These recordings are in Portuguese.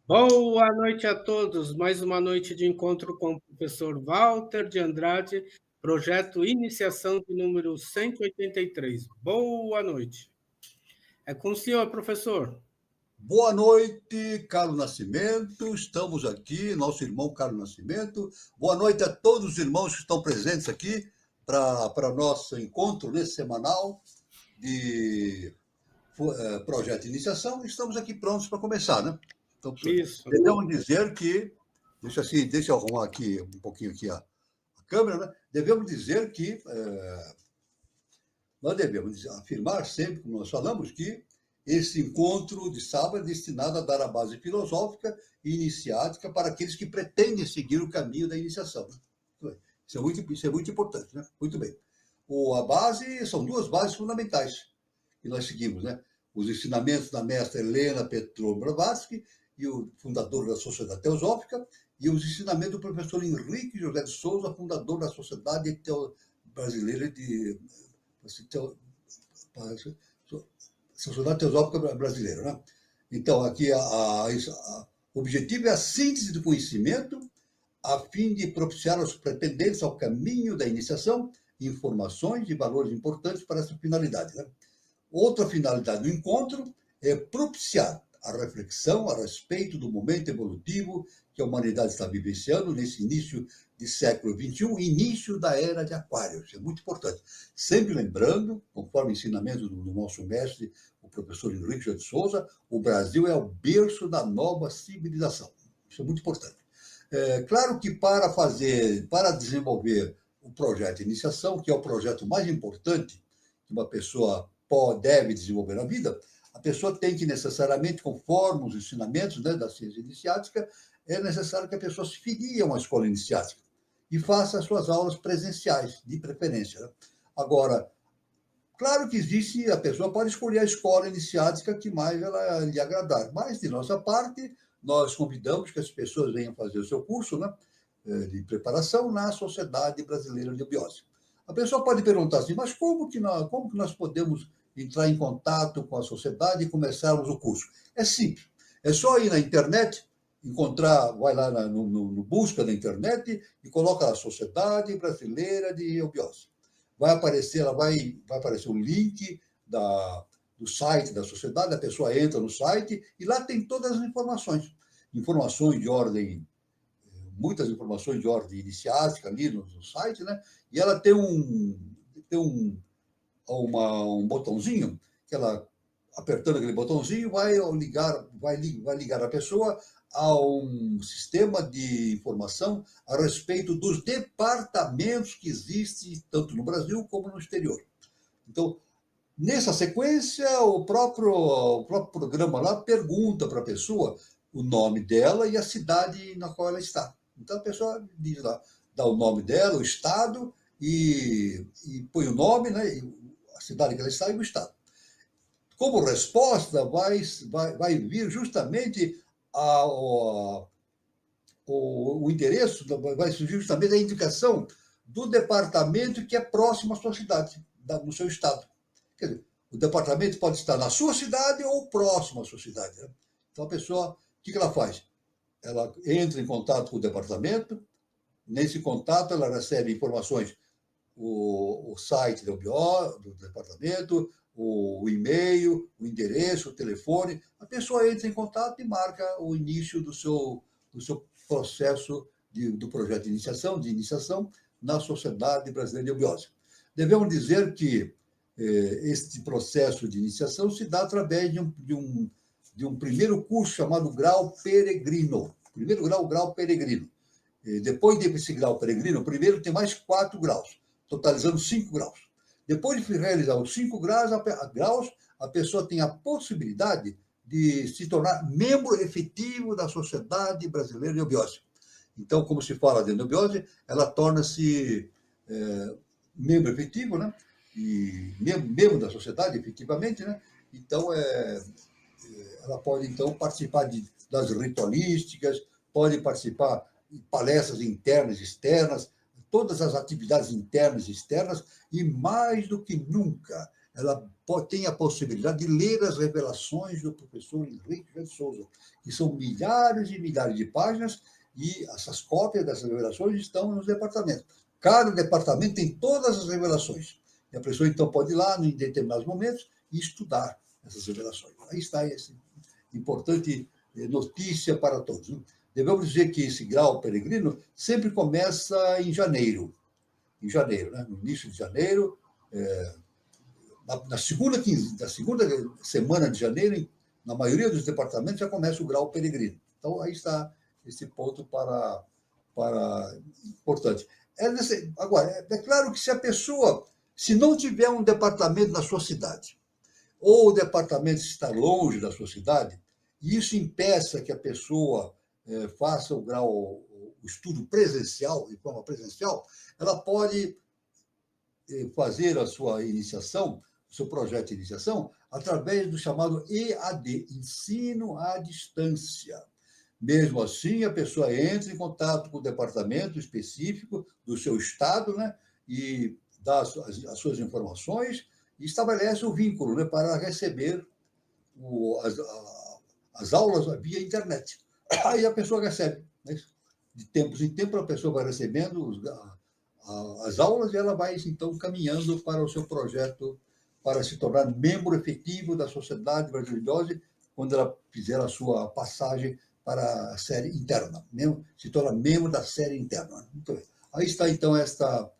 Boa noite a todos. Mais uma noite de encontro com o professor Walter de Andrade, projeto Iniciação de número 183. Boa noite. É com o senhor, professor. Boa noite, Carlos Nascimento. Estamos aqui, nosso irmão Carlos Nascimento. Boa noite a todos os irmãos que estão presentes aqui para nosso encontro semanal de projeto de iniciação. Estamos aqui prontos para começar, né? Então, Isso. devemos dizer que, deixa eu arrumar aqui um pouquinho aqui a câmera, né? Devemos dizer que nós devemos afirmar sempre, como nós falamos, que esse encontro de sábado é destinado a dar a base filosófica e iniciática para aqueles que pretendem seguir o caminho da iniciação. Isso é muito importante, né? Muito bem. São duas bases fundamentais que nós seguimos, né? Os ensinamentos da mestra Helena Petrovna Blavatsky, e o fundador da Sociedade Teosófica, e os ensinamentos do professor Henrique José de Souza, fundador da Sociedade Brasileira de Sociedade Teosófica Brasileira, né? Então, aqui o objetivo é a síntese do conhecimento a fim de propiciar aos pretendentes ao caminho da iniciação informações e valores importantes para essa finalidade, né? Outra finalidade do encontro é propiciar a reflexão a respeito do momento evolutivo que a humanidade está vivenciando nesse início de século XXI, início da era de Aquário. Isso é muito importante. Sempre lembrando, conforme o ensinamento do nosso mestre, o professor Henrique de Souza, o Brasil é o berço da nova civilização. Isso é muito importante. Claro que para desenvolver o projeto de iniciação, que é o projeto mais importante que uma pessoa deve desenvolver na vida, a pessoa tem que necessariamente, conforme os ensinamentos, né, da ciência iniciática, é necessário que a pessoa se filie a uma escola iniciática e faça as suas aulas presenciais, de preferência, né? Agora, claro que a pessoa pode escolher a escola iniciática que mais ela lhe agradar, mas, de nossa parte, nós convidamos que as pessoas venham fazer o seu curso, né, de preparação na Sociedade Brasileira de Biose. A pessoa pode perguntar assim, mas como que nós podemos entrar em contato com a sociedade e começarmos o curso? É simples. É só ir na internet, vai lá no busca da internet e coloca a Sociedade Brasileira de Eubiose. Vai aparecer o link do site da sociedade, a pessoa entra no site e lá tem todas as informações. Muitas informações de ordem iniciática ali no site, né? E ela tem um botãozinho que ela, apertando aquele botãozinho, vai ligar a pessoa a um sistema de informação a respeito dos departamentos que existem tanto no Brasil como no exterior. Então, nessa sequência, o próprio programa lá pergunta para a pessoa o nome dela e a cidade na qual ela está. Então, a pessoa diz lá, dá o nome dela, o estado, e põe o nome, né, a cidade que ela está e o estado. Como resposta, vai vir justamente o endereço, vai surgir justamente a indicação do departamento que é próximo à sua cidade, no seu estado. Quer dizer, o departamento pode estar na sua cidade ou próximo à sua cidade, né? Então, a pessoa, o que ela faz? Ela entra em contato com o departamento, nesse contato ela recebe informações, o site do departamento, o e-mail, o endereço, o telefone. A pessoa entra em contato e marca o início do seu processo do projeto de iniciação na Sociedade Brasileira de Eubiose. Devemos dizer que este processo de iniciação se dá através de um primeiro curso chamado grau peregrino. Primeiro grau peregrino. Depois desse grau peregrino, primeiro tem mais 4 graus, totalizando 5 graus. Depois de realizar os 5 graus, a pessoa tem a possibilidade de se tornar membro efetivo da Sociedade Brasileira de Eubiose. Então, como se fala de eubiose, ela torna-se membro efetivo, né? E membro da sociedade, efetivamente, né? Então, ela pode, então, participar das ritualísticas, pode participar de palestras internas e externas, todas as atividades internas e externas, e mais do que nunca, ela tem a possibilidade de ler as revelações do professor Henrique de Souza, que são milhares e milhares de páginas, e essas cópias dessas revelações estão nos departamentos. Cada departamento tem todas as revelações. E a pessoa, então, pode ir lá, em determinados momentos, e estudar essas revelações. Aí está essa importante notícia para todos. Devemos dizer que esse grau peregrino sempre começa em janeiro. Em janeiro, né? No início de janeiro, na segunda semana de janeiro, na maioria dos departamentos, já começa o grau peregrino. Então, aí está esse ponto importante. Agora, é claro que se a pessoa, se não tiver um departamento na sua cidade, ou o departamento está longe da sua cidade, e isso impeça que a pessoa faça o estudo presencial, de forma presencial, ela pode fazer a sua iniciação, o seu projeto de iniciação, através do chamado EAD, Ensino à Distância. Mesmo assim, a pessoa entra em contato com o departamento específico do seu estado, né, e dá as suas informações e estabelece o vínculo, né, para receber as aulas via internet. Aí a pessoa recebe, né? De tempos em tempos a pessoa vai recebendo as aulas e ela vai, então, caminhando para o seu projeto para se tornar membro efetivo da Sociedade Brasileira de Idosos quando ela fizer a sua passagem para a série interna, se torna membro da série interna. Muito bem. Aí está, então, esta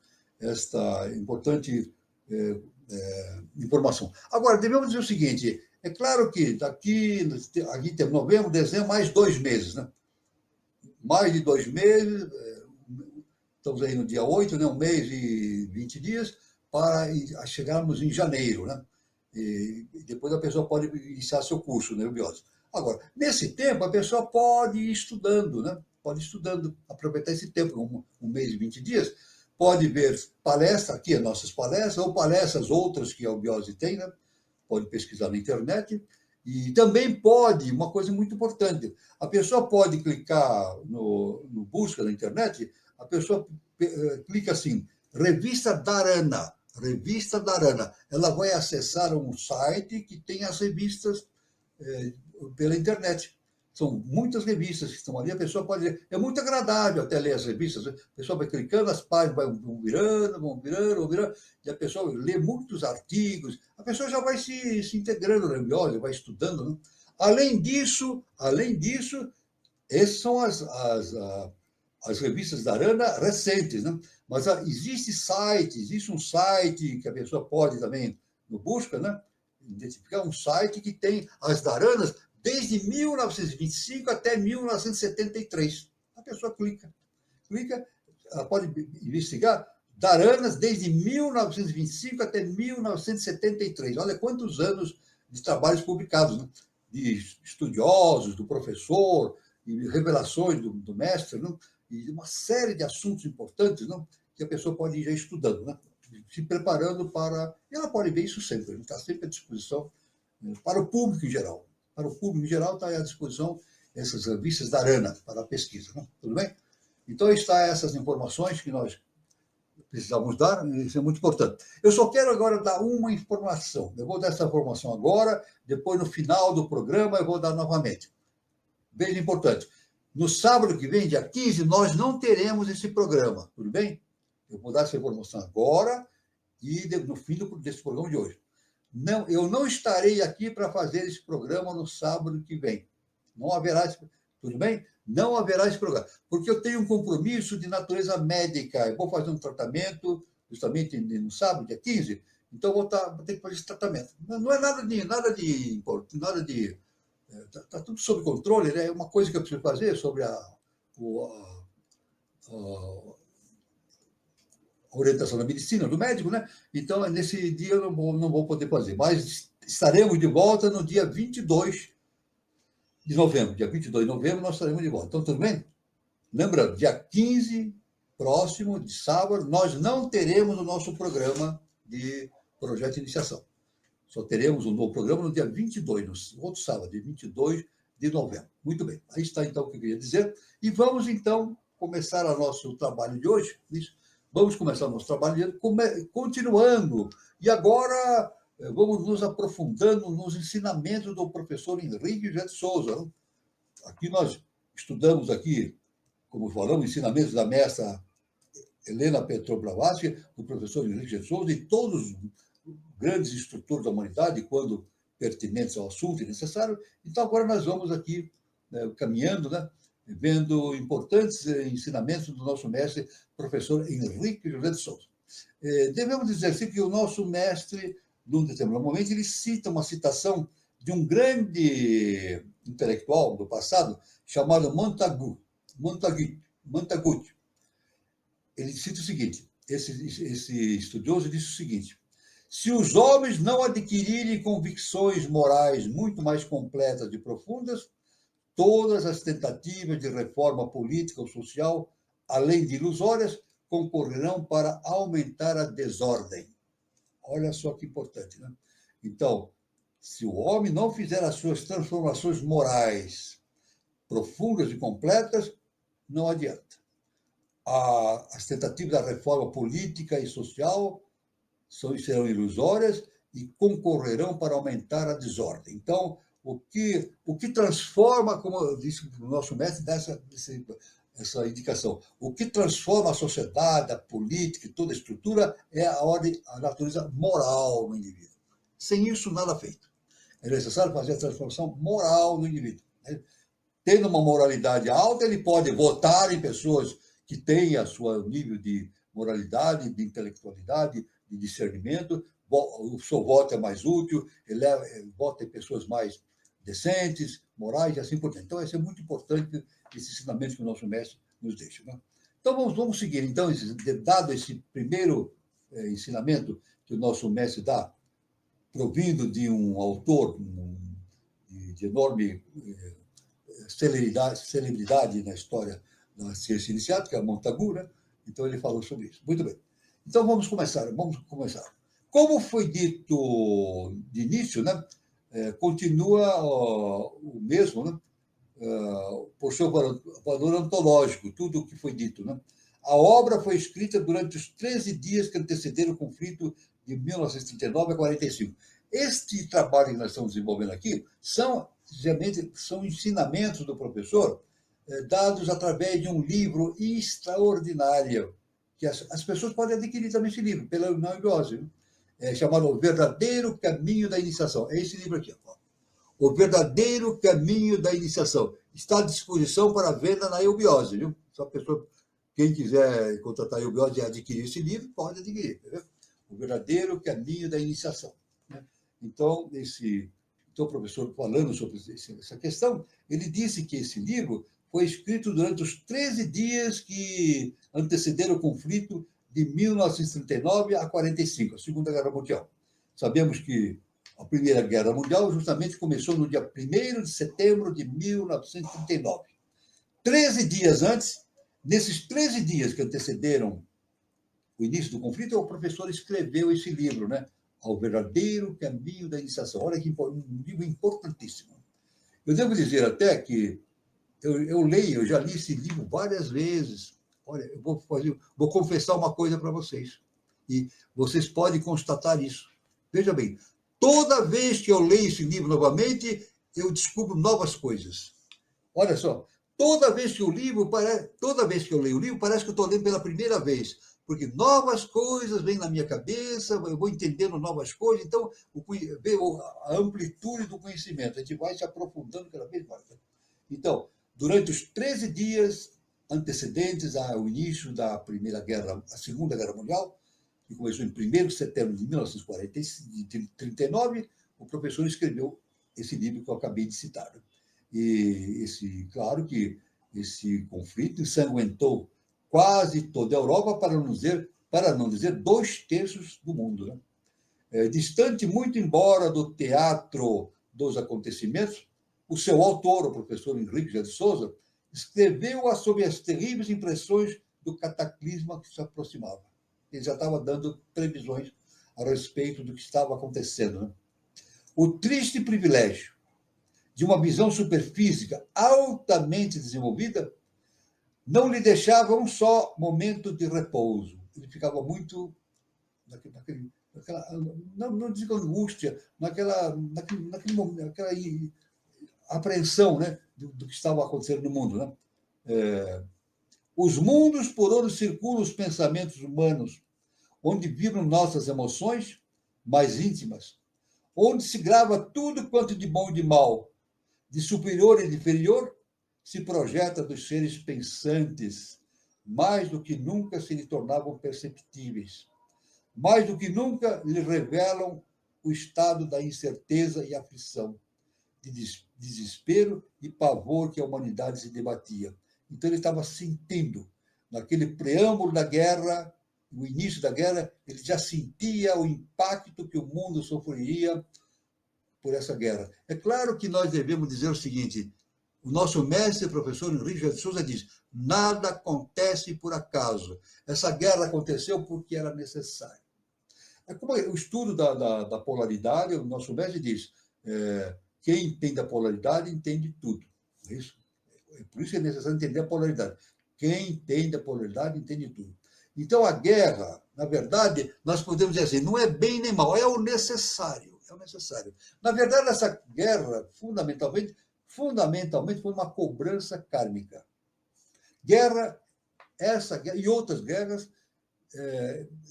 importante informação. Agora, devemos dizer o seguinte, é claro que aqui tem novembro, dezembro, mais 2 meses, né? Mais de 2 meses, estamos aí no dia 8, né? 1 mês e 20 dias, para chegarmos em janeiro, né? E depois a pessoa pode iniciar seu curso, né, biose. Agora, nesse tempo, a pessoa pode ir estudando, né? Pode ir estudando, aproveitar esse tempo, 1 mês e 20 dias, pode ver palestras, aqui as nossas palestras, ou palestras outras que a Biose tem, né? Pode pesquisar na internet, e também pode, uma coisa muito importante, a pessoa pode clicar no busca na internet, a pessoa clica assim, Revista Dharana, ela vai acessar um site que tem as revistas pela internet. São muitas revistas que estão ali, a pessoa pode ler. É muito agradável até ler as revistas. A pessoa vai clicando, as páginas vão virando, e a pessoa lê muitos artigos, a pessoa já vai se integrando na biose, vai estudando. Né? Além disso, essas são as revistas da Arana recentes, né? Mas existe um site que a pessoa pode também, no busca, né? Identificar um site que tem as Daranas desde 1925 até 1973. A pessoa clica, ela pode investigar Daranas desde 1925 até 1973. Olha quantos anos de trabalhos publicados, né? De estudiosos, do professor, e revelações do mestre, né? E uma série de assuntos importantes, né? Que a pessoa pode ir já estudando, né? Se preparando para... E ela pode ver isso sempre, está sempre à disposição para o público em geral. Para o público em geral está à disposição essas revistas da Arana para a pesquisa. Né? Tudo bem? Então, está essas informações que nós precisamos dar, isso é muito importante. Eu só quero agora dar uma informação. Eu vou dar essa informação agora, depois, no final do programa, eu vou dar novamente. Bem importante. No sábado que vem, dia 15, nós não teremos esse programa, tudo bem? Eu vou dar essa informação agora e no fim desse programa de hoje. Não, eu não estarei aqui para fazer esse programa no sábado que vem. Não haverá tudo bem? Não haverá esse programa, porque eu tenho um compromisso de natureza médica. Eu vou fazer um tratamento justamente no sábado, dia 15, então vou ter que fazer esse tratamento. Não é nada de está tudo sob controle, né? É uma coisa que eu preciso fazer sobre a orientação da medicina, do médico, né? Então, nesse dia eu não vou poder fazer, mas estaremos de volta no dia 22 de novembro. Dia 22 de novembro nós estaremos de volta. Então, tudo bem? Lembrando, dia 15, próximo, de sábado, nós não teremos o nosso programa de projeto de iniciação. Só teremos um novo programa no dia 22, no outro sábado, dia 22 de novembro. Muito bem. Aí está, então, o que eu queria dizer. E vamos, então, começar o nosso trabalho de hoje. Isso. Vamos começar o nosso trabalho de hoje continuando. E agora, vamos nos aprofundando nos ensinamentos do professor Henrique José de Souza. Aqui nós estudamos aqui, como falamos, ensinamentos da mestra Helena Petro Blavatsky, do professor Henrique José de Souza e todos os grandes instrutores da humanidade, quando pertinentes ao assunto e necessário. Então, agora nós vamos aqui, né, caminhando, né, vendo importantes ensinamentos do nosso mestre, professor Henrique José de Souza. Devemos dizer assim que o nosso mestre, num determinado momento, ele cita uma citação de um grande intelectual do passado, chamado Montagu. Ele cita o seguinte, esse estudioso disse o seguinte: se os homens não adquirirem convicções morais muito mais completas e profundas, todas as tentativas de reforma política ou social, além de ilusórias, concorrerão para aumentar a desordem. Olha só que importante, né? Então, se o homem não fizer as suas transformações morais profundas e completas, não adianta. As tentativas da reforma política e social serão ilusórias e concorrerão para aumentar a desordem. Então, o que transforma, como eu disse o nosso mestre, essa indicação, o que transforma a sociedade, a política e toda a estrutura é a natureza moral no indivíduo. Sem isso, nada feito. É necessário fazer a transformação moral no indivíduo. Tendo uma moralidade alta, ele pode votar em pessoas que têm o seu nível de moralidade, de intelectualidade, de discernimento, o seu voto é mais útil, ele vota em pessoas mais decentes, morais e assim por diante. Então, isso é muito importante, esse ensinamento que o nosso mestre nos deixa. Né? Então, vamos seguir. Então, dado esse primeiro ensinamento que o nosso mestre dá, provindo de um autor de enorme celebridade na história da ciência iniciática, que é Montagu, né? Então, ele falou sobre isso. Muito bem. Então, vamos começar. Como foi dito de início, né? Continua o mesmo, né? Por seu valor antológico, tudo o que foi dito. Né? A obra foi escrita durante os 13 dias que antecederam o conflito de 1939 a 45. Este trabalho que nós estamos desenvolvendo aqui são ensinamentos do professor dados através de um livro extraordinário, que as pessoas podem adquirir também esse livro, pela Eubiose, chamado O Verdadeiro Caminho da Iniciação. É esse livro aqui. Ó. O Verdadeiro Caminho da Iniciação. Está à disposição para venda na Eubiose. Viu? Só a pessoa, quem quiser contratar a Eubiose e adquirir esse livro, pode adquirir. Viu? O Verdadeiro Caminho da Iniciação. Né? Então, o professor, falando sobre essa questão, ele disse que esse livro foi escrito durante os 13 dias que antecederam o conflito de 1939 a 45, a Segunda Guerra Mundial. Sabemos que a Primeira Guerra Mundial justamente começou no dia 1º de setembro de 1939. 13 dias antes, nesses 13 dias que antecederam o início do conflito, o professor escreveu esse livro, né? Ao Verdadeiro Caminho da Iniciação. Olha que um livro importantíssimo. Eu devo dizer até que eu já li esse livro várias vezes. Olha, eu vou confessar uma coisa para vocês. E vocês podem constatar isso. Veja bem, toda vez que eu leio esse livro novamente, eu descubro novas coisas. Olha só, toda vez que eu leio o livro, parece que eu estou lendo pela primeira vez, porque novas coisas vêm na minha cabeça, eu vou entendendo novas coisas, então, a amplitude do conhecimento, a gente vai se aprofundando cada vez mais. Então, durante os 13 dias antecedentes ao início da a Segunda Guerra Mundial, que começou em 1º de setembro de 1939, o professor escreveu esse livro que eu acabei de citar. E claro que esse conflito ensanguentou quase toda a Europa, para não dizer 2/3 do mundo. Né? Distante muito embora do teatro dos acontecimentos, o seu autor, o professor Henrique José de Souza, escreveu sobre as terríveis impressões do cataclisma que se aproximava. Ele já estava dando previsões a respeito do que estava acontecendo. Né? O triste privilégio de uma visão superfísica altamente desenvolvida não lhe deixava um só momento de repouso. Ele ficava muito não digo angústia, naquele momento, aquela apreensão, né, do que estava acontecendo no mundo. Né? Os mundos por onde circulam os pensamentos humanos, onde vibram nossas emoções mais íntimas, onde se grava tudo quanto de bom e de mal, de superior e de inferior, se projeta dos seres pensantes, mais do que nunca se lhe tornavam perceptíveis, mais do que nunca lhe revelam o estado da incerteza e aflição, de desespero e pavor que a humanidade se debatia. Então ele estava sentindo, naquele preâmbulo da guerra, no início da guerra, ele já sentia o impacto que o mundo sofreria por essa guerra. É claro que nós devemos dizer o seguinte: o nosso mestre, professor Henrique de Souza, diz: nada acontece por acaso. Essa guerra aconteceu porque era necessário. É como o estudo da polaridade, o nosso mestre diz: quem entende a polaridade entende tudo. É isso? É por isso que é necessário entender a polaridade. Quem entende a polaridade entende tudo. Então, a guerra, na verdade, nós podemos dizer assim, não é bem nem mal, é o necessário. É o necessário. Na verdade, essa guerra, fundamentalmente, foi uma cobrança kármica. Essa guerra e outras guerras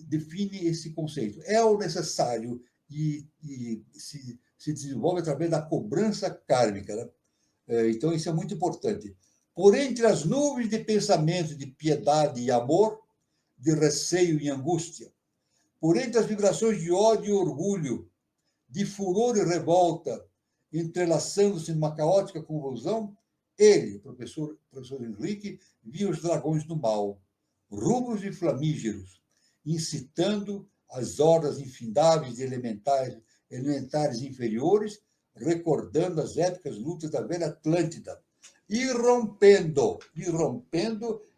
define esse conceito. É o necessário e se desenvolve através da cobrança kármica. Né? Então, isso é muito importante. Por entre as nuvens de pensamento de piedade e amor, de receio e angústia, por entre as vibrações de ódio e orgulho, de furor e revolta, entrelaçando-se numa caótica convulsão, ele, o professor Henrique, via os dragões do mal, rubros e flamígeros, incitando as hordas infindáveis de elementares inferiores, recordando as épicas lutas da velha Atlântida, irrompendo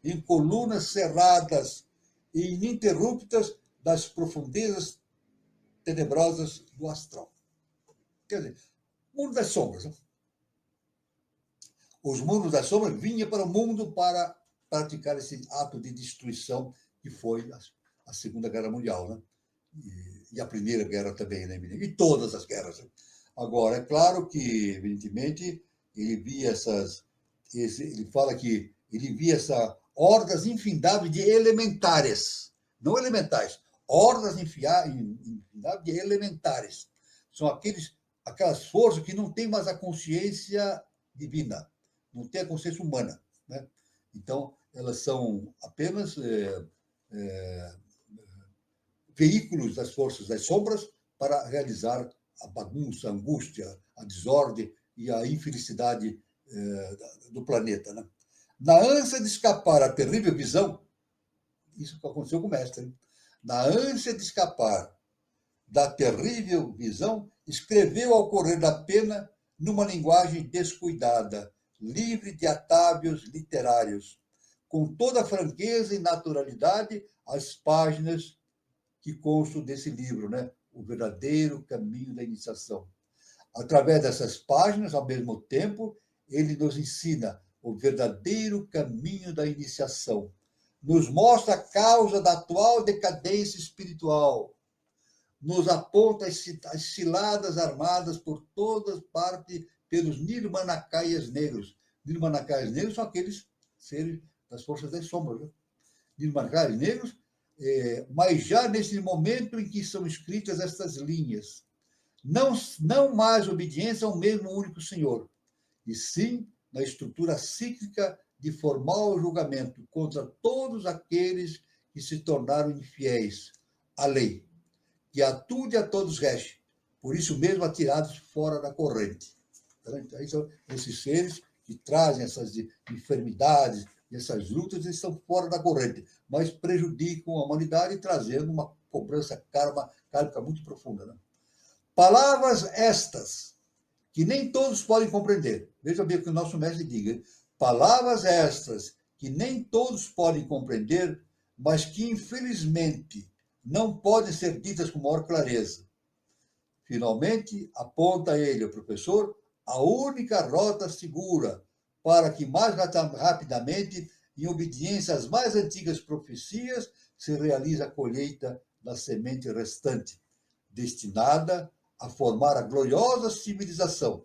em colunas cerradas e ininterruptas das profundezas tenebrosas do astral. Quer dizer, mundo das sombras. Né? Os mundos das sombras vinham para o mundo para praticar esse ato de destruição que foi a Segunda Guerra Mundial, né? E a Primeira Guerra também, né? E todas as guerras. Né? Agora, é claro que, evidentemente, ele fala que ele via essa hordas infindáveis de elementares, não elementais, hordas infindáveis de elementares. São aquelas forças que não têm mais a consciência divina, não têm a consciência humana. Né? Então, elas são apenas veículos das forças das sombras para realizar a bagunça, a angústia, a desordem e a infelicidade do planeta. Né? Na ânsia de escapar à terrível visão, isso aconteceu com o mestre, hein? Na ânsia de escapar da terrível visão, escreveu ao correr da pena numa linguagem descuidada, livre de atávios literários, com toda a franqueza e naturalidade, as páginas que constam desse livro, né? O verdadeiro caminho da iniciação. Através dessas páginas, ao mesmo tempo, ele nos ensina o verdadeiro caminho da iniciação. Nos mostra a causa da atual decadência espiritual. Nos aponta as ciladas armadas por todas partes pelos nirmanakayas negros. Nirmanakayas negros são aqueles seres das forças das sombras. Né? Nirmanakayas negros, mas já nesse momento em que são escritas estas linhas. Não mais obediência ao mesmo único Senhor, e sim na estrutura cíclica de formal julgamento contra todos aqueles que se tornaram infiéis à lei, que a tudo e a todos reste, por isso mesmo atirados fora da corrente. Então, são esses seres que trazem essas enfermidades, essas lutas, eles estão fora da corrente, mas prejudicam a humanidade, trazendo uma cobrança kármica muito profunda. Né? Palavras estas, que nem todos podem compreender. Veja bem o que o nosso mestre diga. Palavras estas, que nem todos podem compreender, mas que, infelizmente, não podem ser ditas com maior clareza. Finalmente, aponta ele, o professor, a única rota segura para que mais rapidamente, em obediência às mais antigas profecias, se realize a colheita da semente restante. destinada a formar a gloriosa civilização,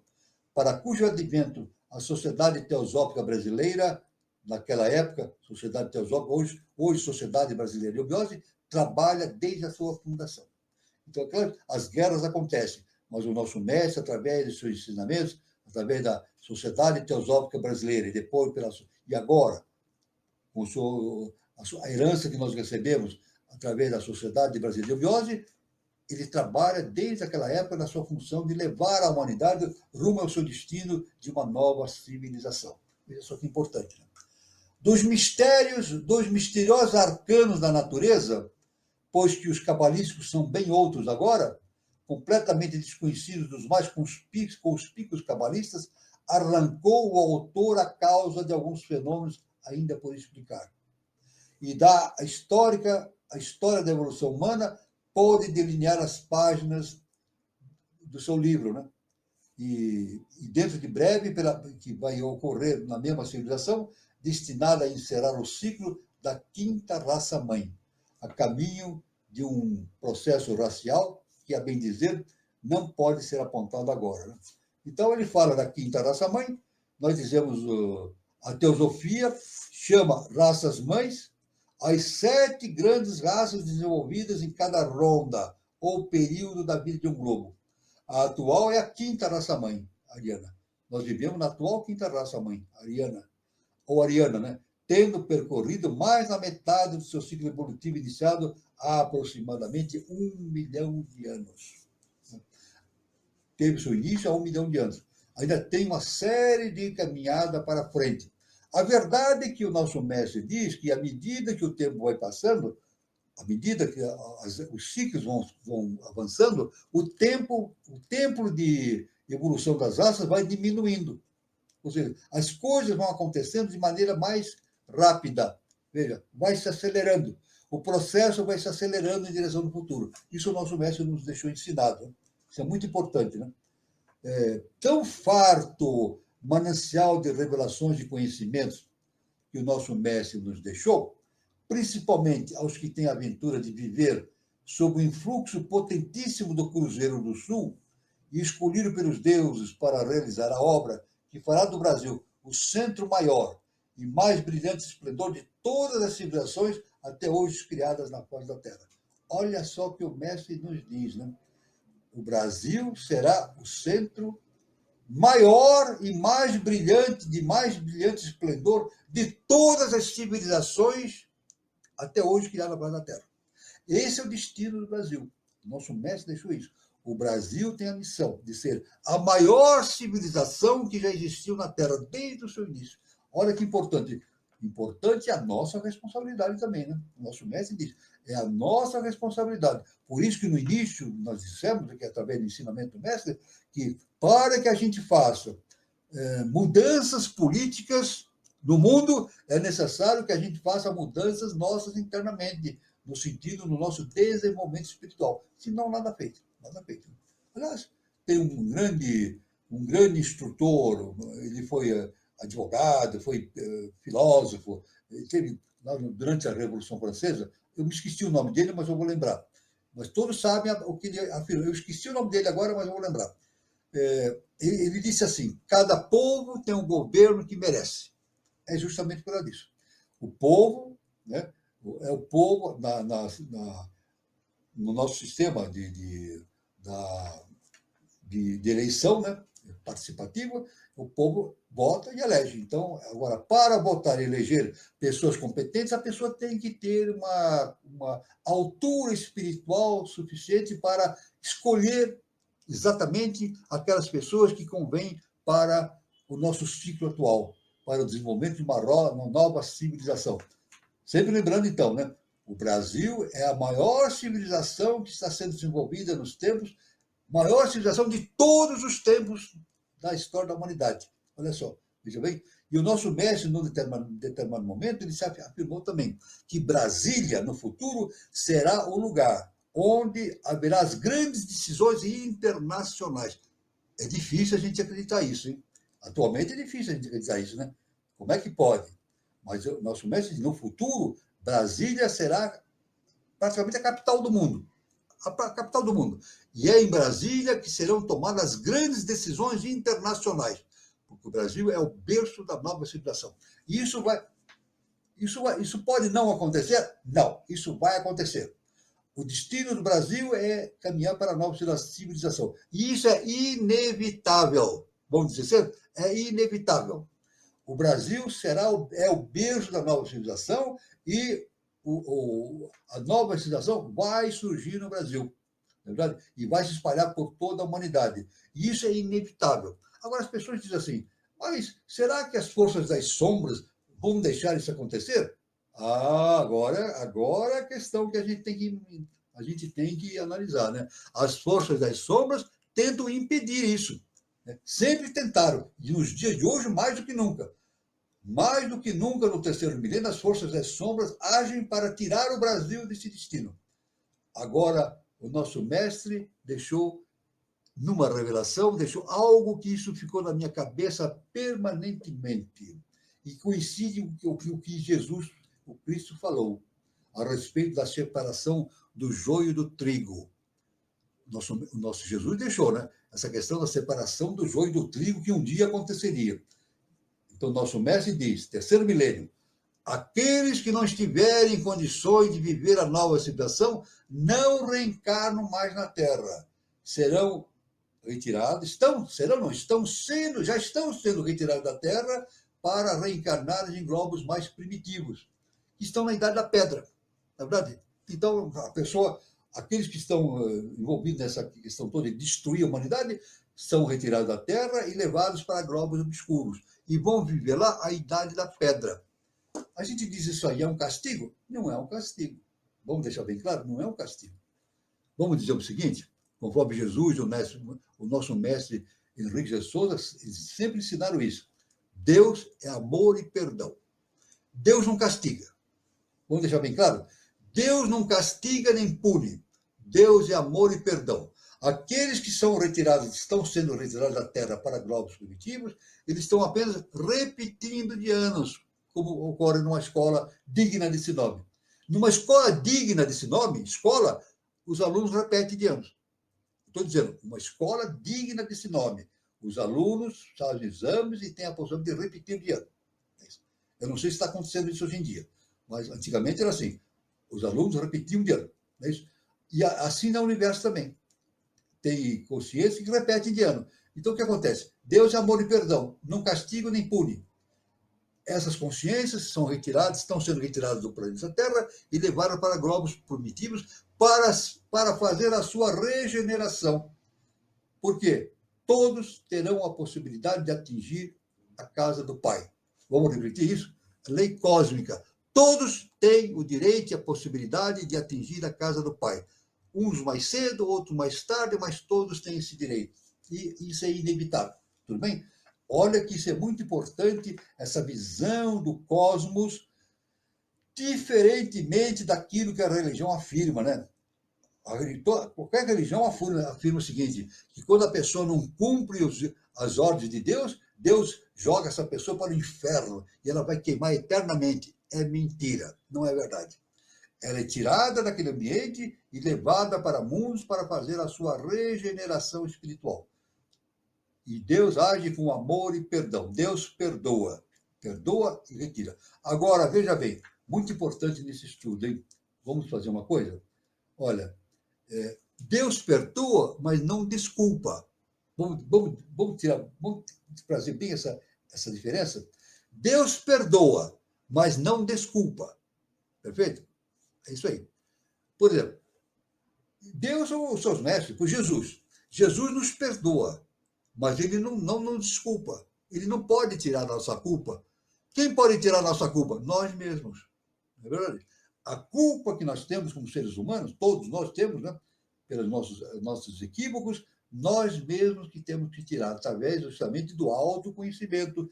para cujo advento a Sociedade Teosófica Brasileira, naquela época, Sociedade Teosófica, hoje Sociedade Brasileira de Eubiose, trabalha desde a sua fundação. Então, claro, as guerras acontecem, mas o nosso mestre, através de seus ensinamentos, através da Sociedade Teosófica Brasileira, e agora, com a herança que nós recebemos através da Sociedade Brasileira de Eubiose, ele trabalha desde aquela época na sua função de levar a humanidade rumo ao seu destino de uma nova civilização. Veja só que importante. Né? Dos misteriosos arcanos da natureza, pois que os cabalísticos são bem outros agora, completamente desconhecidos dos mais conspícuos cabalistas, arrancou o autor a causa de alguns fenômenos ainda por explicar. E a história da evolução humana pode delinear as páginas do seu livro, né? E dentro de breve, que vai ocorrer na mesma civilização, destinada a encerrar o ciclo da quinta raça-mãe, a caminho de um processo racial que, a bem dizer, não pode ser apontado agora. Né? Então, ele fala da quinta raça-mãe, nós dizemos, a teosofia chama raças-mães as 7 grandes raças desenvolvidas em cada ronda ou período da vida de um globo. A atual é a quinta raça-mãe, ariana. Nós vivemos na atual quinta raça-mãe, ariana, ou ariana, né? Tendo percorrido mais da metade do seu ciclo evolutivo iniciado há aproximadamente 1 milhão de anos. Teve seu início há 1 milhão de anos. Ainda tem uma série de caminhada para frente. A verdade é que o nosso mestre diz que, à medida que o tempo vai passando, à medida que os ciclos vão avançando, o tempo de evolução das raças vai diminuindo. Ou seja, as coisas vão acontecendo de maneira mais rápida. Veja, vai se acelerando. O processo vai se acelerando em direção do futuro. Isso o nosso mestre nos deixou ensinado. Isso é muito importante, né? Tão farto manancial de revelações de conhecimentos que o nosso mestre nos deixou, principalmente aos que têm a aventura de viver sob o influxo potentíssimo do Cruzeiro do Sul e escolhido pelos deuses para realizar a obra que fará do Brasil o centro maior e mais brilhante esplendor de todas as civilizações até hoje criadas na face da Terra. Olha só o que o mestre nos diz, né? O Brasil será o centro maior e mais brilhante esplendor de todas as civilizações até hoje criadas na face da Terra. Esse é o destino do Brasil. O nosso mestre deixou isso. O Brasil tem a missão de ser a maior civilização que já existiu na Terra desde o seu início. Olha que importante. Importante é a nossa responsabilidade também, né? O nosso mestre diz, é a nossa responsabilidade. Por isso que no início nós dissemos, que através do ensinamento do mestre, que para que a gente faça mudanças políticas no mundo, é necessário que a gente faça mudanças nossas internamente, no sentido do nosso desenvolvimento espiritual. Senão, nada feito. Nada feito. Aliás, tem um grande instrutor, ele foi advogado, foi filósofo, teve, durante a Revolução Francesa, eu me esqueci o nome dele, mas eu vou lembrar. Mas todos sabem o que ele afirmou. Eu esqueci o nome dele agora, mas eu vou lembrar. Ele disse assim, cada povo tem um governo que merece. É justamente por causa disso. O povo, né, é o povo, no nosso sistema de eleição, né, participativa, o povo vota e elege. Então, agora, para votar e eleger pessoas competentes, a pessoa tem que ter uma altura espiritual suficiente para escolher exatamente aquelas pessoas que convêm para o nosso ciclo atual, para o desenvolvimento de uma nova civilização. Sempre lembrando, então, né? O Brasil é a maior civilização que está sendo desenvolvida nos tempos, maior civilização de todos os tempos da história da humanidade. Olha só, veja bem. E o nosso mestre, num determinado momento, ele se afirmou também que Brasília, no futuro, será o lugar onde haverá as grandes decisões internacionais. É difícil a gente acreditar isso, hein? Atualmente é difícil a gente acreditar isso, né? Como é que pode? Mas o nosso mestre, no futuro, Brasília será praticamente a capital do mundo. a capital do mundo. E é em Brasília que serão tomadas grandes decisões internacionais, porque o Brasil é o berço da nova civilização. E isso pode não acontecer? Não, isso vai acontecer. O destino do Brasil é caminhar para a nova civilização. E isso é inevitável. Vamos dizer, é inevitável. O Brasil é o berço da nova civilização e a nova civilização vai surgir no Brasil, não é verdade? E vai se espalhar por toda a humanidade. E isso é inevitável. Agora, as pessoas dizem assim, mas será que as forças das sombras vão deixar isso acontecer? Agora é a questão que a gente tem que analisar, né? As forças das sombras tentam impedir isso, né? Sempre tentaram, e nos dias de hoje, mais do que nunca. Mais do que nunca no terceiro milênio, as forças das sombras agem para tirar o Brasil desse destino. Agora, o nosso mestre deixou, numa revelação, deixou algo que isso ficou na minha cabeça permanentemente. E coincide com o que Jesus, o Cristo, falou a respeito da separação do joio do trigo. O nosso Jesus deixou, né? Essa questão da separação do joio do trigo que um dia aconteceria. Então, nosso mestre diz, terceiro milênio, aqueles que não estiverem em condições de viver a nova civilização não reencarnam mais na Terra. Serão retirados, já estão sendo retirados da Terra para reencarnar em globos mais primitivos, que estão na Idade da Pedra, na verdade. Então, aqueles que estão envolvidos nessa questão toda de destruir a humanidade, são retirados da Terra e levados para globos obscuros, e vão viver lá a Idade da Pedra. A gente diz isso aí é um castigo? Não é um castigo. Vamos deixar bem claro? Não é um castigo. Vamos dizer o seguinte, conforme Jesus, o nosso mestre Henrique de Souza, sempre ensinaram isso. Deus é amor e perdão. Deus não castiga. Vamos deixar bem claro? Deus não castiga nem pune. Deus é amor e perdão. Aqueles que estão sendo retirados da Terra para globos primitivos, eles estão apenas repetindo de anos, como ocorre numa escola digna desse nome. Numa escola digna desse nome, os alunos repetem de anos. Estou dizendo, uma escola digna desse nome. Os alunos fazem exames e têm a possibilidade de repetir de ano. Eu não sei se está acontecendo isso hoje em dia, mas antigamente era assim. Os alunos repetiam de ano. Não é isso? E assim no universo também. Tem consciência que repete de ano. Então, o que acontece? Deus é amor e perdão, não castiga nem pune. Essas consciências estão sendo retiradas do planeta Terra e levadas para globos primitivos para fazer a sua regeneração. Por quê? Todos terão a possibilidade de atingir a casa do Pai. Vamos repetir isso? Lei cósmica. Todos têm o direito e a possibilidade de atingir a casa do Pai. Uns mais cedo, outros mais tarde, mas todos têm esse direito. E isso é inevitável. Tudo bem? Olha que isso é muito importante, essa visão do cosmos, diferentemente daquilo que a religião afirma, né? Qualquer religião afirma o seguinte, que quando a pessoa não cumpre as ordens de Deus, Deus joga essa pessoa para o inferno e ela vai queimar eternamente. É mentira, não é verdade. Ela é tirada daquele ambiente e levada para mundos para fazer a sua regeneração espiritual. E Deus age com amor e perdão. Deus perdoa e retira. Agora, veja bem, muito importante nesse estudo, hein? Vamos fazer uma coisa? Olha, Deus perdoa, mas não desculpa. Vamos trazer bem essa diferença? Deus perdoa, mas não desculpa. Perfeito? É isso aí. Por exemplo, Deus ou os seus mestres, por Jesus. Jesus nos perdoa, mas ele não nos desculpa. Ele não pode tirar a nossa culpa. Quem pode tirar a nossa culpa? Nós mesmos. Não é verdade? A culpa que nós temos como seres humanos, todos nós temos, né? Pelos nossos equívocos, nós mesmos que temos que tirar, através justamente do autoconhecimento,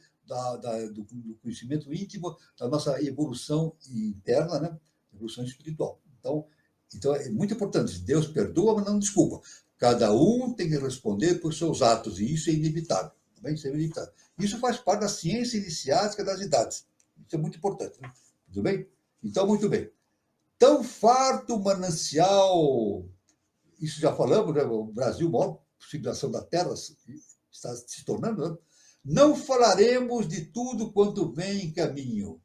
do conhecimento íntimo, da nossa evolução interna, né? Evolução espiritual. Então, é muito importante. Deus perdoa, mas não desculpa. Cada um tem que responder por seus atos, e isso é inevitável. Também isso é inevitável. Isso faz parte da ciência iniciática das idades. Isso é muito importante. Né? Tudo bem? Então, muito bem. Tão farto manancial isso já falamos, né? O Brasil, a maior civilização da Terra, está se tornando, né? Não falaremos de tudo quanto vem em caminho,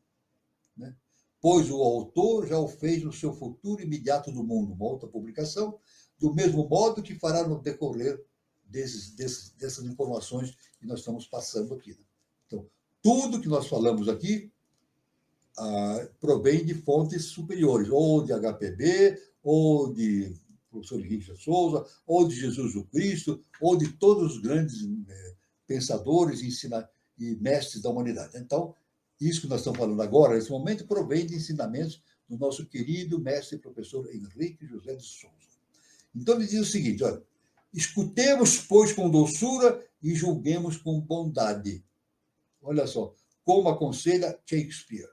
né? Pois o autor já o fez no seu futuro imediato do mundo, uma outra publicação, do mesmo modo que fará no decorrer dessas informações que nós estamos passando aqui, né? Então, tudo que nós falamos aqui provém de fontes superiores, ou de HPB, ou de professor Henrique de Souza, ou de Jesus o Cristo, ou de todos os grandes pensadores e mestres da humanidade. Então, isso que nós estamos falando agora, nesse momento, provém de ensinamentos do nosso querido mestre e professor Henrique José de Souza. Então, ele diz o seguinte, olha, escutemos, pois, com doçura e julguemos com bondade. Olha só, como aconselha Shakespeare.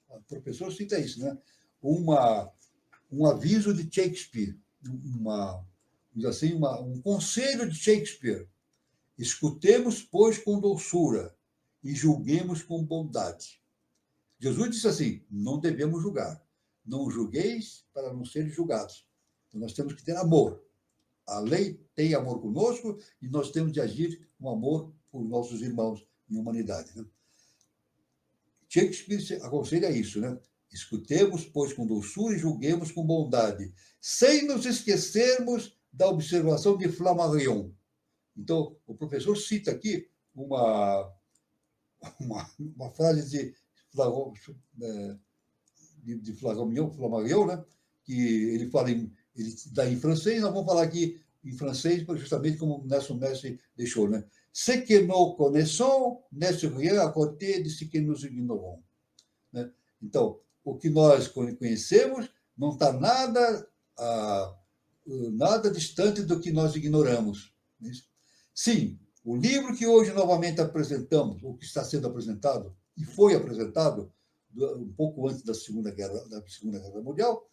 O professor cita isso, né? Um aviso de Shakespeare, um conselho de Shakespeare. Escutemos, pois, com doçura e julguemos com bondade. Jesus disse assim, não devemos julgar. Não julgueis para não serem julgados. Então, nós temos que ter amor. A lei tem amor conosco e nós temos de agir com amor por nossos irmãos em humanidade, né? Shakespeare aconselha isso, né? Escutemos, pois, com doçura e julguemos com bondade, sem nos esquecermos da observação de Flammarion. Então, o professor cita aqui uma frase de Flammarion, né? Que ele fala ele dá em francês, nós vamos falar aqui em francês, justamente como o nosso mestre deixou, né? Ce que nous connaissons n'est rien à côté de ce que nous ignorons, né? Então, o que nós conhecemos não está nada distante do que nós ignoramos. Sim, o livro que hoje novamente apresentamos, ou que está sendo apresentado, e foi apresentado um pouco antes da Segunda Guerra Mundial,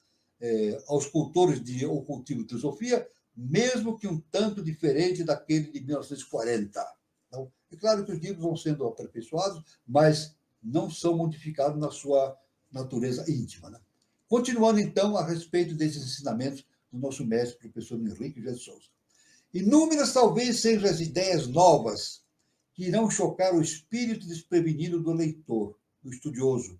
aos cultores de ocultismo e teosofia, mesmo que um tanto diferente daquele de 1940. Então, é claro que os livros vão sendo aperfeiçoados, mas não são modificados na sua natureza íntima, né? Continuando, então, a respeito desses ensinamentos do nosso mestre, professor Henrique José de Souza. Inúmeras talvez sejam as ideias novas que irão chocar o espírito desprevenido do leitor, do estudioso.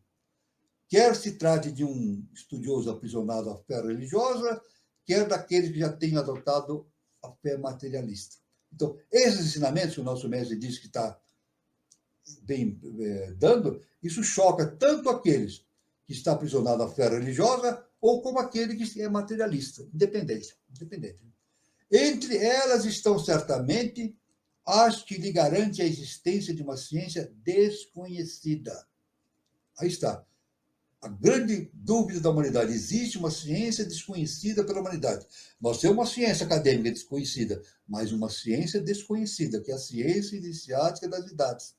Quer se trate de um estudioso aprisionado à fé religiosa, quer daquele que já tem adotado a fé materialista. Então, esses ensinamentos que o nosso mestre diz que está dando, isso choca tanto aqueles que estão aprisionados à fé religiosa ou como aquele que é materialista, independente. Entre elas estão, certamente, as que lhe garantem a existência de uma ciência desconhecida. Aí está. A grande dúvida da humanidade. Existe uma ciência desconhecida pela humanidade. Nós temos uma ciência acadêmica desconhecida, mas uma ciência desconhecida, que é a ciência iniciática das idades.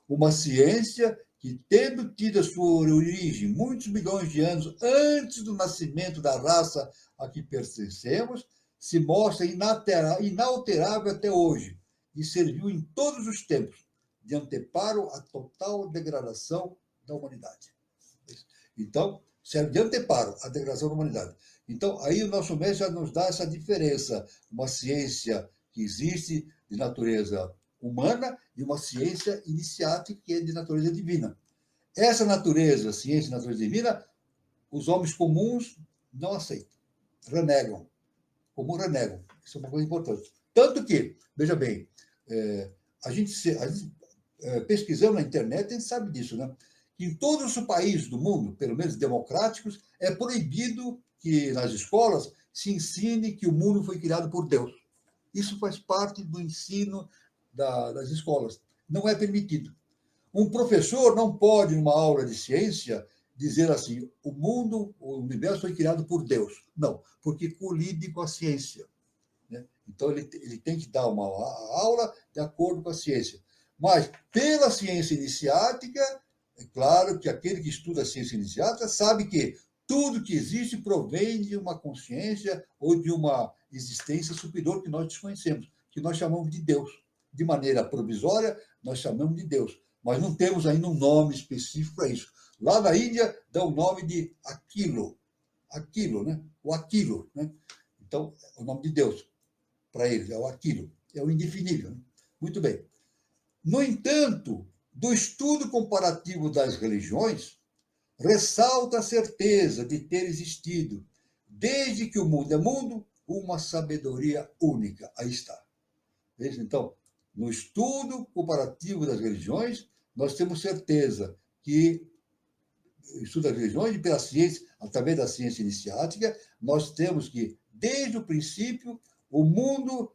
Uma ciência que, tendo tido a sua origem muitos milhões de anos antes do nascimento da raça a que pertencemos, se mostra inalterável até hoje e serviu em todos os tempos de anteparo à total degradação da humanidade. Então, serve de anteparo à degradação da humanidade. Então, aí o nosso mestre já nos dá essa diferença, uma ciência que existe de natureza humana e uma ciência iniciática que é de natureza divina. Essa natureza, ciência de natureza divina, os homens comuns não aceitam, renegam. Como renegam. Isso é uma coisa importante. Tanto que, veja bem, a gente pesquisando na internet, a gente sabe disso, né? Em todos os países do mundo, pelo menos democráticos, é proibido que nas escolas se ensine que o mundo foi criado por Deus. Isso faz parte do ensino das escolas. Não é permitido. Um professor não pode, numa aula de ciência, dizer assim, o universo foi criado por Deus. Não, porque colide com a ciência, né? Então, ele tem que dar uma aula de acordo com a ciência. Mas, pela ciência iniciática, é claro que aquele que estuda a ciência iniciática sabe que tudo que existe provém de uma consciência ou de uma existência superior que nós desconhecemos, que nós chamamos de Deus. De maneira provisória, nós chamamos de Deus, mas não temos ainda um nome específico para isso. Lá na Índia, dá o nome de aquilo, né? O aquilo, né? Então, é o nome de Deus para eles, é o aquilo, é o indefinível. Né? Muito bem. No entanto, do estudo comparativo das religiões, ressalta a certeza de ter existido, desde que o mundo é mundo, uma sabedoria única. Aí está. Veja, então, no estudo comparativo das religiões, nós temos certeza que, o estudo das religiões, e pela ciência, através da ciência iniciática, nós temos que, desde o princípio, o mundo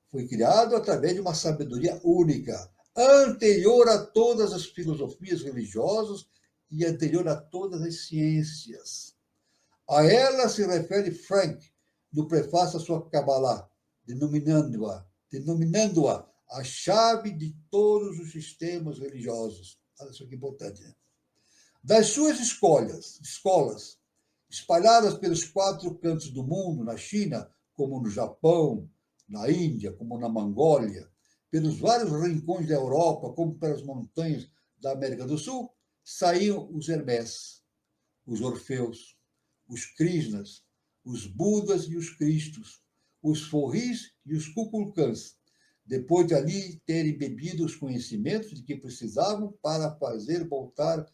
foi criado através de uma sabedoria única, anterior a todas as filosofias religiosas e anterior a todas as ciências. A ela se refere Frank, no prefácio à sua Kabbalah, denominando-a a chave de todos os sistemas religiosos. Olha isso que importante, né? Das suas escolas, espalhadas pelos 4 cantos do mundo, na China, como no Japão, na Índia, como na Mongólia, pelos vários rincões da Europa, como pelas montanhas da América do Sul, saíam os Hermés, os Orfeus, os Krishnas, os Budas e os Cristos, os Forris e os Kukulcãs, depois de ali terem bebido os conhecimentos de que precisavam para fazer voltar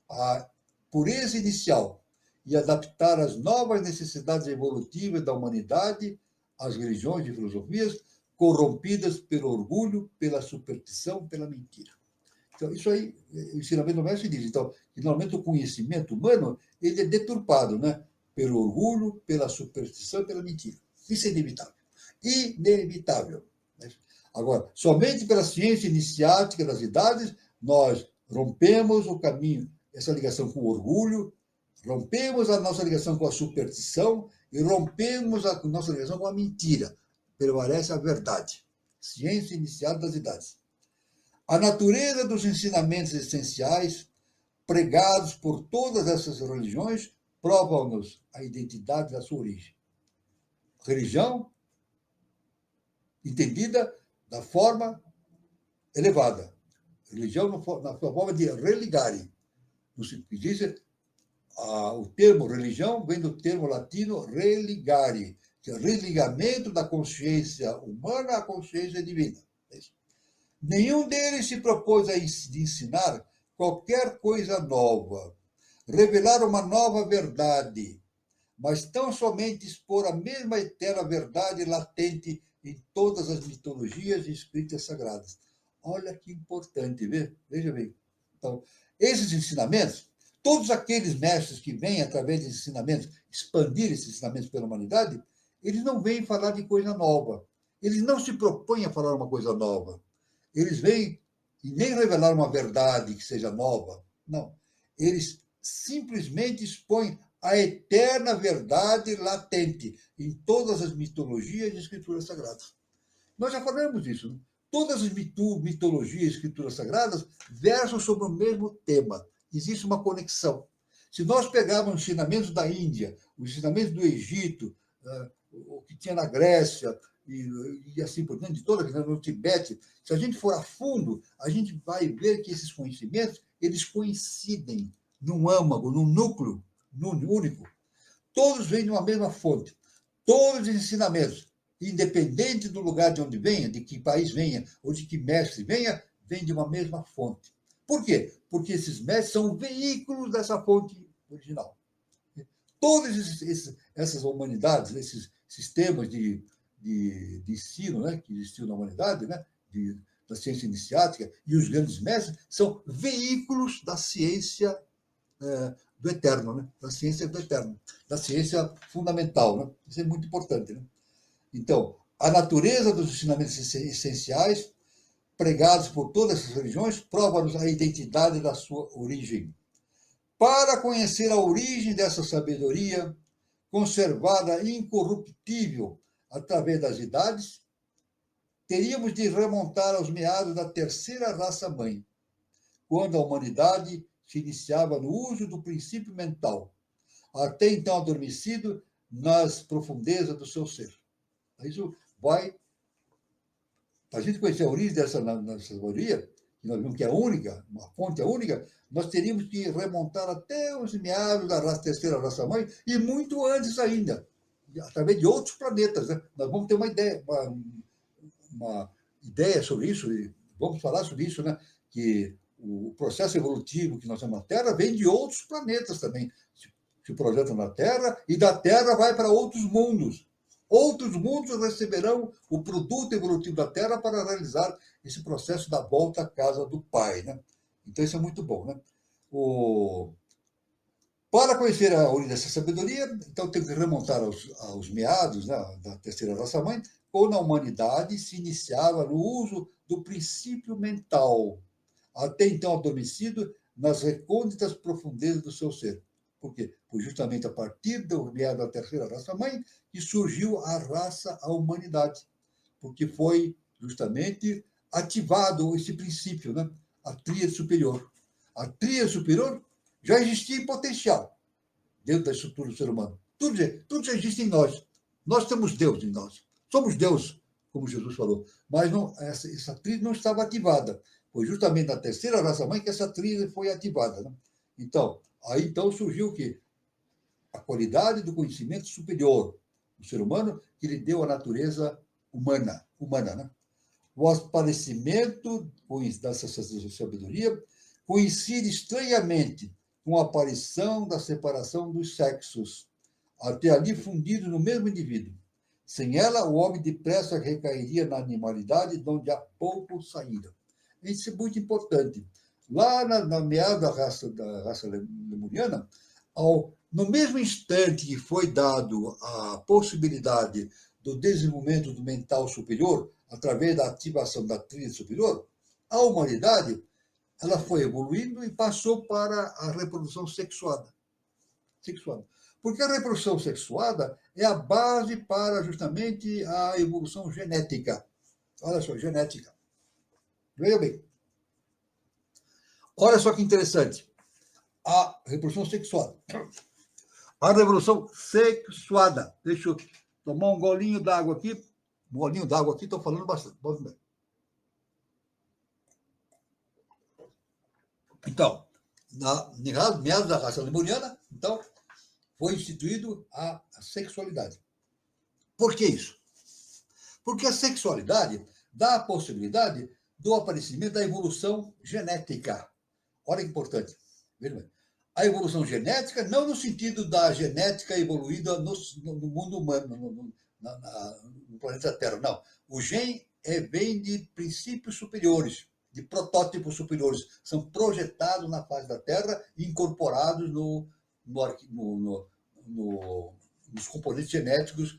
a pureza inicial e adaptar as novas necessidades evolutivas da humanidade às religiões e filosofias corrompidas pelo orgulho, pela superstição, pela mentira. Então, isso aí, o ensinamento do mestre diz, então, que normalmente o conhecimento humano ele é deturpado, né? Pelo orgulho, pela superstição, pela mentira. Isso é inevitável. Inevitável. Agora, somente pela ciência iniciática das idades, nós rompemos o caminho, essa ligação com o orgulho, rompemos a nossa ligação com a superstição e rompemos a nossa ligação com a mentira. Prevalece a verdade. Ciência iniciada das idades. A natureza dos ensinamentos essenciais pregados por todas essas religiões provam-nos a identidade da sua origem. Religião entendida da forma elevada. Religião na sua forma de religare. O termo religião vem do termo latino religare, que é religamento da consciência humana à consciência divina. Nenhum deles se propôs a ensinar qualquer coisa nova, revelar uma nova verdade, mas tão somente expor a mesma eterna verdade latente em todas as mitologias e escritas sagradas. Olha que importante, veja bem. Então, esses ensinamentos, todos aqueles mestres que vêm, através desses ensinamentos, expandir esses ensinamentos pela humanidade, eles não vêm falar de coisa nova. Eles não se propõem a falar uma coisa nova. Eles vêm e nem revelar uma verdade que seja nova. Não. Eles simplesmente expõem a eterna verdade latente em todas as mitologias e escrituras sagradas. Nós já falamos disso. Né? Todas as mitologias e escrituras sagradas versam sobre o mesmo tema. Existe uma conexão. Se nós pegarmos os ensinamentos da Índia, os ensinamentos do Egito, o que tinha na Grécia, e assim por diante, de toda no Tibete, se a gente for a fundo, a gente vai ver que esses conhecimentos eles coincidem num âmago, num núcleo único. Todos vêm de uma mesma fonte. Todos os ensinamentos, independente do lugar de onde venha, de que país venha, ou de que mestre venha, vêm de uma mesma fonte. Por quê? Porque esses mestres são veículos dessa fonte original. Todas essas humanidades, esses sistemas de ensino, né, que existiu na humanidade, né, da ciência iniciática, e os grandes mestres são veículos da ciência do eterno, né, da ciência do eterno, da ciência fundamental. Né? Isso é muito importante. Né? Então, a natureza dos ensinamentos essenciais pregados por todas essas religiões prova-nos a identidade da sua origem. Para conhecer a origem dessa sabedoria, conservada incorruptível através das idades, teríamos de remontar aos meados da terceira raça-mãe, quando a humanidade se iniciava no uso do princípio mental, até então adormecido nas profundezas do seu ser. Isso vai... Para a gente conhecer a origem dessa sabedoria, que nós vimos que é única, uma fonte única, nós teríamos que remontar até os meados da terceira raça-mãe, e muito antes ainda. através de outros planetas. Né? Nós vamos ter uma ideia sobre isso, e vamos falar sobre isso, né? Que o processo evolutivo que nós temos na Terra vem de outros planetas também. Se projeta na Terra, e da Terra vai para outros mundos. Outros mundos receberão o produto evolutivo da Terra para realizar esse processo da volta à casa do Pai. Né? Então, isso é muito bom. Né? Para conhecer a origem dessa sabedoria, então tem que remontar aos meados, né, da terceira raça-mãe, quando a humanidade se iniciava no uso do princípio mental, até então adormecido nas recônditas profundezas do seu ser. Por quê? Pois justamente a partir do meado da terceira raça-mãe que surgiu a humanidade, porque foi justamente ativado esse princípio, né? A tríade superior. A tríade superior já existia em potencial dentro da estrutura do ser humano. Tudo já existe em nós. Nós temos Deus em nós. Somos Deus, como Jesus falou. Mas não, essa tríade não estava ativada. Foi justamente na terceira raça-mãe que essa tríade foi ativada. Né? Então, aí então surgiu o quê? A qualidade do conhecimento superior do ser humano que lhe deu a natureza humana. Né? O aparecimento dessa sabedoria coincide estranhamente com a aparição da separação dos sexos, até ali fundidos no mesmo indivíduo. Sem ela, o homem depressa recairia na animalidade, de onde há pouco saíra. Isso é muito importante. Lá na meada da raça lemuriana, no mesmo instante que foi dado a possibilidade do desenvolvimento do mental superior, através da ativação da tríade superior, a humanidade ela foi evoluindo e passou para a reprodução sexuada. Porque a reprodução sexuada é a base para justamente a evolução genética. Olha só, genética. Veja bem. Olha só que interessante. A reprodução sexuada. A reprodução sexuada. Deixa eu tomar um golinho d'água aqui. Um golinho d'água aqui, estou falando bastante. Vamos ver. Então, meados da raça lemuriana, então, foi instituído a sexualidade. Por que isso? Porque a sexualidade dá a possibilidade do aparecimento da evolução genética. Olha que importante. Veja bem. A evolução genética, não no sentido da genética evoluída no mundo humano, no planeta Terra, não. O gene vem de princípios superiores, de protótipos superiores, são projetados na face da Terra e incorporados nos componentes genéticos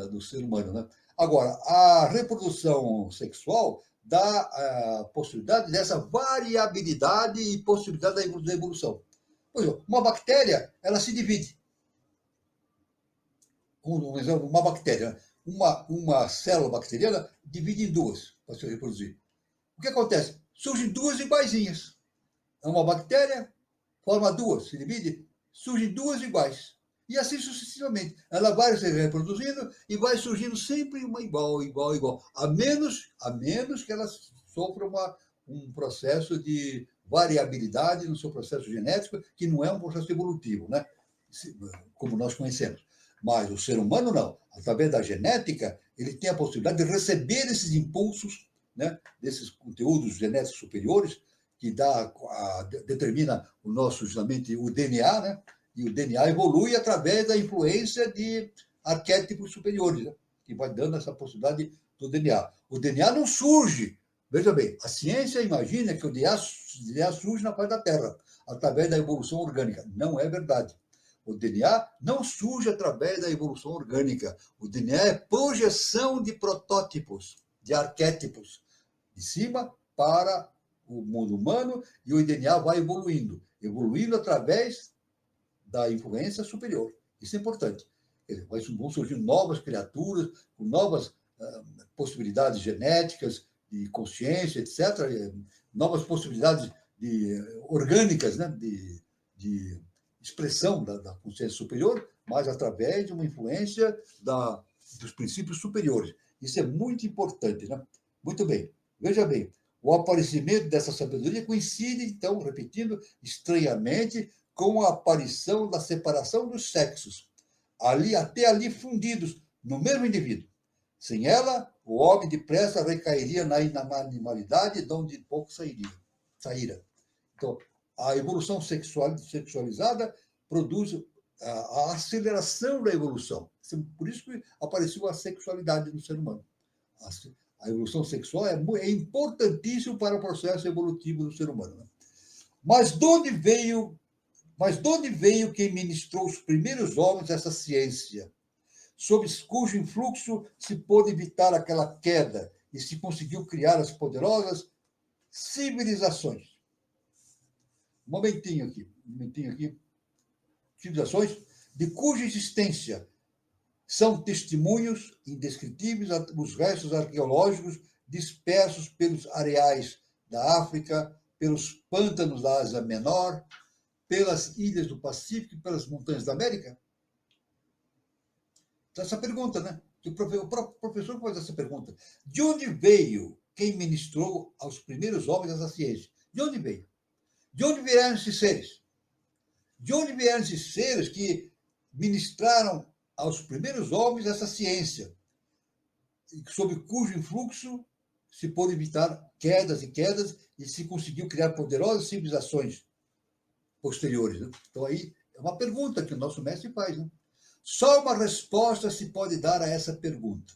do ser humano. Né? Agora, a reprodução sexual dá a possibilidade dessa variabilidade e possibilidade da evolução. Por exemplo, uma bactéria, ela se divide. Um exemplo, uma bactéria, uma célula bacteriana divide em duas para se reproduzir. O que acontece? Surgem duas iguaizinhas. Uma bactéria forma duas, se divide, surgem duas iguais. E assim sucessivamente. Ela vai se reproduzindo e vai surgindo sempre uma igual. A menos que ela sofra um processo de variabilidade no seu processo genético, que não é um processo evolutivo, né? Como nós conhecemos. Mas o ser humano não. Através da genética, ele tem a possibilidade de receber esses impulsos, né, desses conteúdos genéticos superiores, que determina justamente o DNA, né? E o DNA evolui através da influência de arquétipos superiores, né? Que vai dando essa possibilidade do DNA. O DNA não surge. Veja bem, a ciência imagina que o DNA surge na face da Terra, através da evolução orgânica. Não é verdade. O DNA não surge através da evolução orgânica. O DNA é projeção de protótipos, de arquétipos, de cima para o mundo humano, e o DNA vai evoluindo através da influência superior. Isso é importante. Vão surgir novas criaturas, com novas possibilidades genéticas, de consciência, etc., novas possibilidades orgânicas, né, de expressão da consciência superior, mas através de uma influência dos princípios superiores. Isso é muito importante. Né? Muito bem. Veja bem, o aparecimento dessa sabedoria coincide, então, repetindo, estranhamente, com a aparição da separação dos sexos, até ali fundidos no mesmo indivíduo. Sem ela, o homem depressa recairia na animalidade, de onde pouco saíra. Então, a evolução sexualizada produz a aceleração da evolução. Por isso que apareceu a sexualidade no ser humano. A evolução sexual é importantíssima para o processo evolutivo do ser humano. Né? Mas de onde veio quem ministrou os primeiros homens essa ciência, sob cujo influxo se pôde evitar aquela queda e se conseguiu criar as poderosas civilizações? Um momentinho aqui. Civilizações de cuja existência são testemunhos indescritíveis os restos arqueológicos dispersos pelos areais da África, pelos pântanos da Ásia Menor, pelas ilhas do Pacífico e pelas montanhas da América? Então, essa pergunta, né? O próprio professor faz essa pergunta. De onde veio quem ministrou aos primeiros homens essa ciência? De onde veio? De onde vieram esses seres? De onde vieram esses seres que ministraram aos primeiros homens essa ciência, sob cujo influxo se pôde evitar quedas e se conseguiu criar poderosas civilizações posteriores? Né? Então, aí é uma pergunta que o nosso mestre faz. Né? Só uma resposta se pode dar a essa pergunta.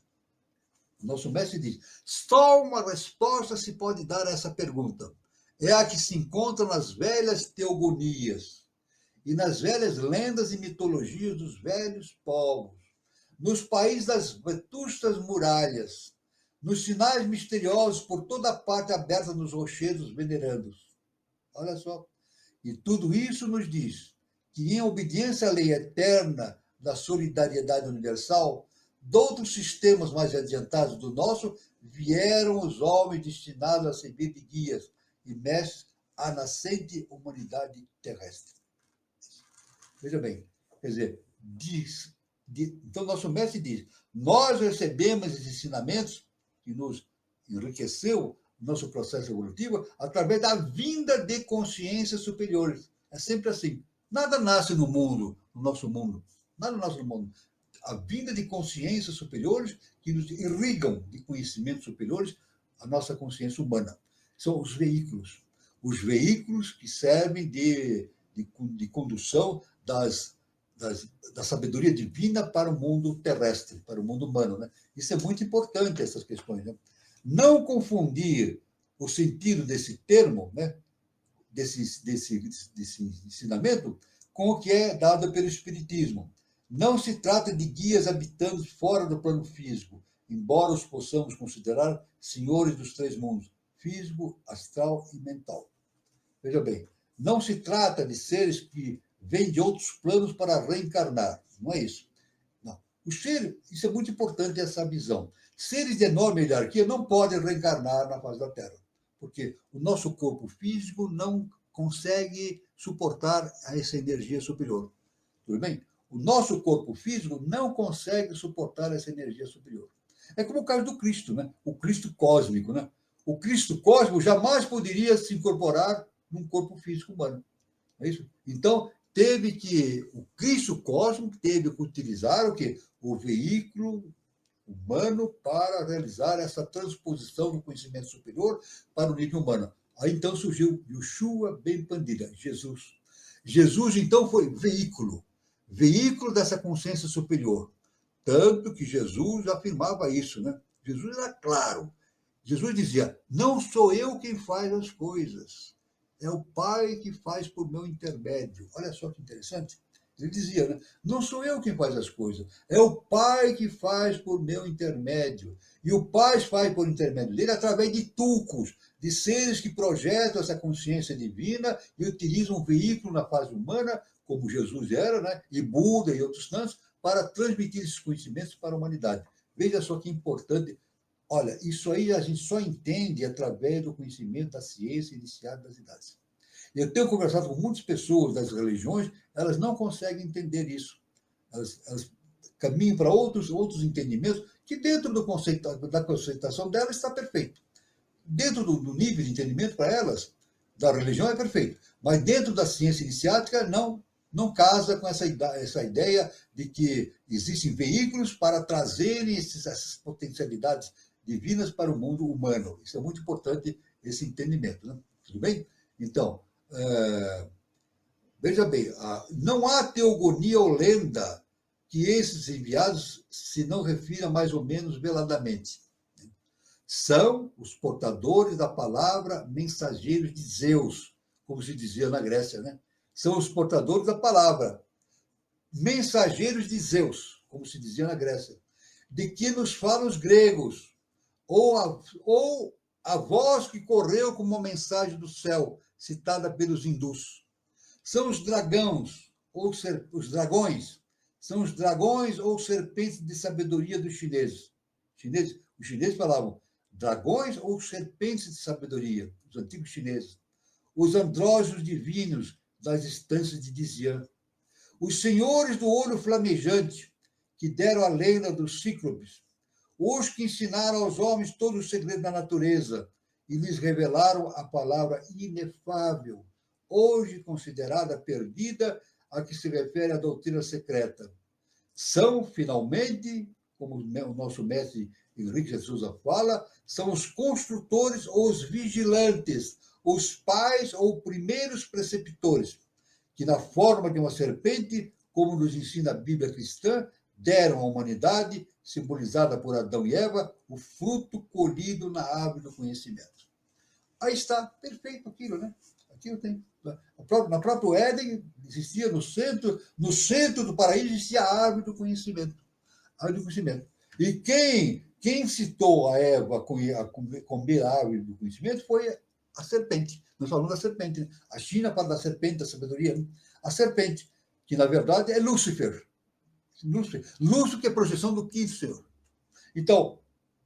O nosso mestre diz, só uma resposta se pode dar a essa pergunta. É a que se encontra nas velhas teogonias e nas velhas lendas e mitologias dos velhos povos, nos países das vetustas muralhas, nos sinais misteriosos por toda a parte aberta nos rochedos venerandos. Olha só. E tudo isso nos diz que, em obediência à lei eterna da solidariedade universal, de outros sistemas mais adiantados do nosso, vieram os homens destinados a servir de guias e mestres à nascente humanidade terrestre. Veja bem, quer dizer, então nosso mestre diz, nós recebemos esses ensinamentos que nos enriqueceu no nosso processo evolutivo através da vinda de consciências superiores. É sempre assim. Nada nasce no mundo, no nosso mundo. Nada nasce no mundo. A vinda de consciências superiores que nos irrigam de conhecimentos superiores a nossa consciência humana. São os veículos. Os veículos que servem de condução da sabedoria divina para o mundo terrestre, para o mundo humano. Né? Isso é muito importante, essas questões. Né? Não confundir o sentido desse termo, né? desse ensinamento, com o que é dado pelo Espiritismo. Não se trata de guias habitando fora do plano físico, embora os possamos considerar senhores dos três mundos, físico, astral e mental. Veja bem, não se trata de seres que vêm de outros planos para reencarnar. Não é isso. Não. Os seres, isso é muito importante, essa visão. Seres de enorme hierarquia não podem reencarnar na face da Terra, porque o nosso corpo físico não consegue suportar essa energia superior. Tudo bem? O nosso corpo físico não consegue suportar essa energia superior. É como o caso do Cristo, né? O Cristo cósmico, né? O Cristo cósmico jamais poderia se incorporar num corpo físico humano. É isso? Então, o Cristo cósmico teve que utilizar o quê? O veículo humano para realizar essa transposição do conhecimento superior para o nível humano. Aí, então, surgiu Yeshua Ben Pandira, Jesus. Jesus, então, foi veículo dessa consciência superior. Tanto que Jesus afirmava isso, né? Jesus era claro. Jesus dizia, não sou eu quem faz as coisas, é o Pai que faz por meu intermédio. Olha só que interessante. Ele dizia, né? Não sou eu quem faz as coisas, é o Pai que faz por meu intermédio. E o Pai faz por intermédio dele através de tulcos, de seres que projetam essa consciência divina e utilizam um veículo na fase humana, como Jesus era, né? E Buda e outros tantos, para transmitir esses conhecimentos para a humanidade. Veja só que importante. Olha, isso aí a gente só entende através do conhecimento da ciência iniciada das idades. Eu tenho conversado com muitas pessoas das religiões, elas não conseguem entender isso. Elas caminham para outros entendimentos que dentro da conceituação delas está perfeito. Dentro do nível de entendimento para elas, da religião é perfeito. Mas dentro da ciência iniciática, não não casa com essa ideia de que existem veículos para trazerem essas potencialidades divinas para o mundo humano. Isso é muito importante, esse entendimento. Né? Tudo bem? Então, veja bem, não há teogonia ou lenda que esses enviados se não refiram mais ou menos veladamente. São os portadores da palavra, mensageiros de Zeus, como se dizia na Grécia, né? São os portadores da palavra, mensageiros de Zeus, como se dizia na Grécia, de que nos falam os gregos, ou a voz que correu como uma mensagem do céu, citada pelos hindus. São os dragões, são os dragões ou serpentes de sabedoria dos chineses. Os chineses falavam dragões ou serpentes de sabedoria, os antigos chineses. Os andrógenos divinos das instâncias de Dizian. Os senhores do olho flamejante, que deram a lenda dos cíclopes. Os que ensinaram aos homens todo o segredo da natureza e lhes revelaram a palavra inefável, hoje considerada perdida, a que se refere à doutrina secreta. São, finalmente, como o nosso mestre Henrique de Souza fala, são os construtores ou os vigilantes, os pais ou primeiros preceptores, que na forma de uma serpente, como nos ensina a Bíblia cristã, deram à humanidade, simbolizada por Adão e Eva, o fruto colhido na árvore do conhecimento. Aí está, perfeito aquilo, né? Aquilo tem. Na própria Éden, existia no centro do paraíso, existia a árvore do conhecimento. A árvore do conhecimento. E quem citou a Eva a comer a árvore do conhecimento foi a serpente. Nós falamos da serpente. Né? A China fala da serpente, da sabedoria. Né? A serpente, que na verdade é Lúcifer. Lúcifer, que é a projeção do quinto Senhor. Então,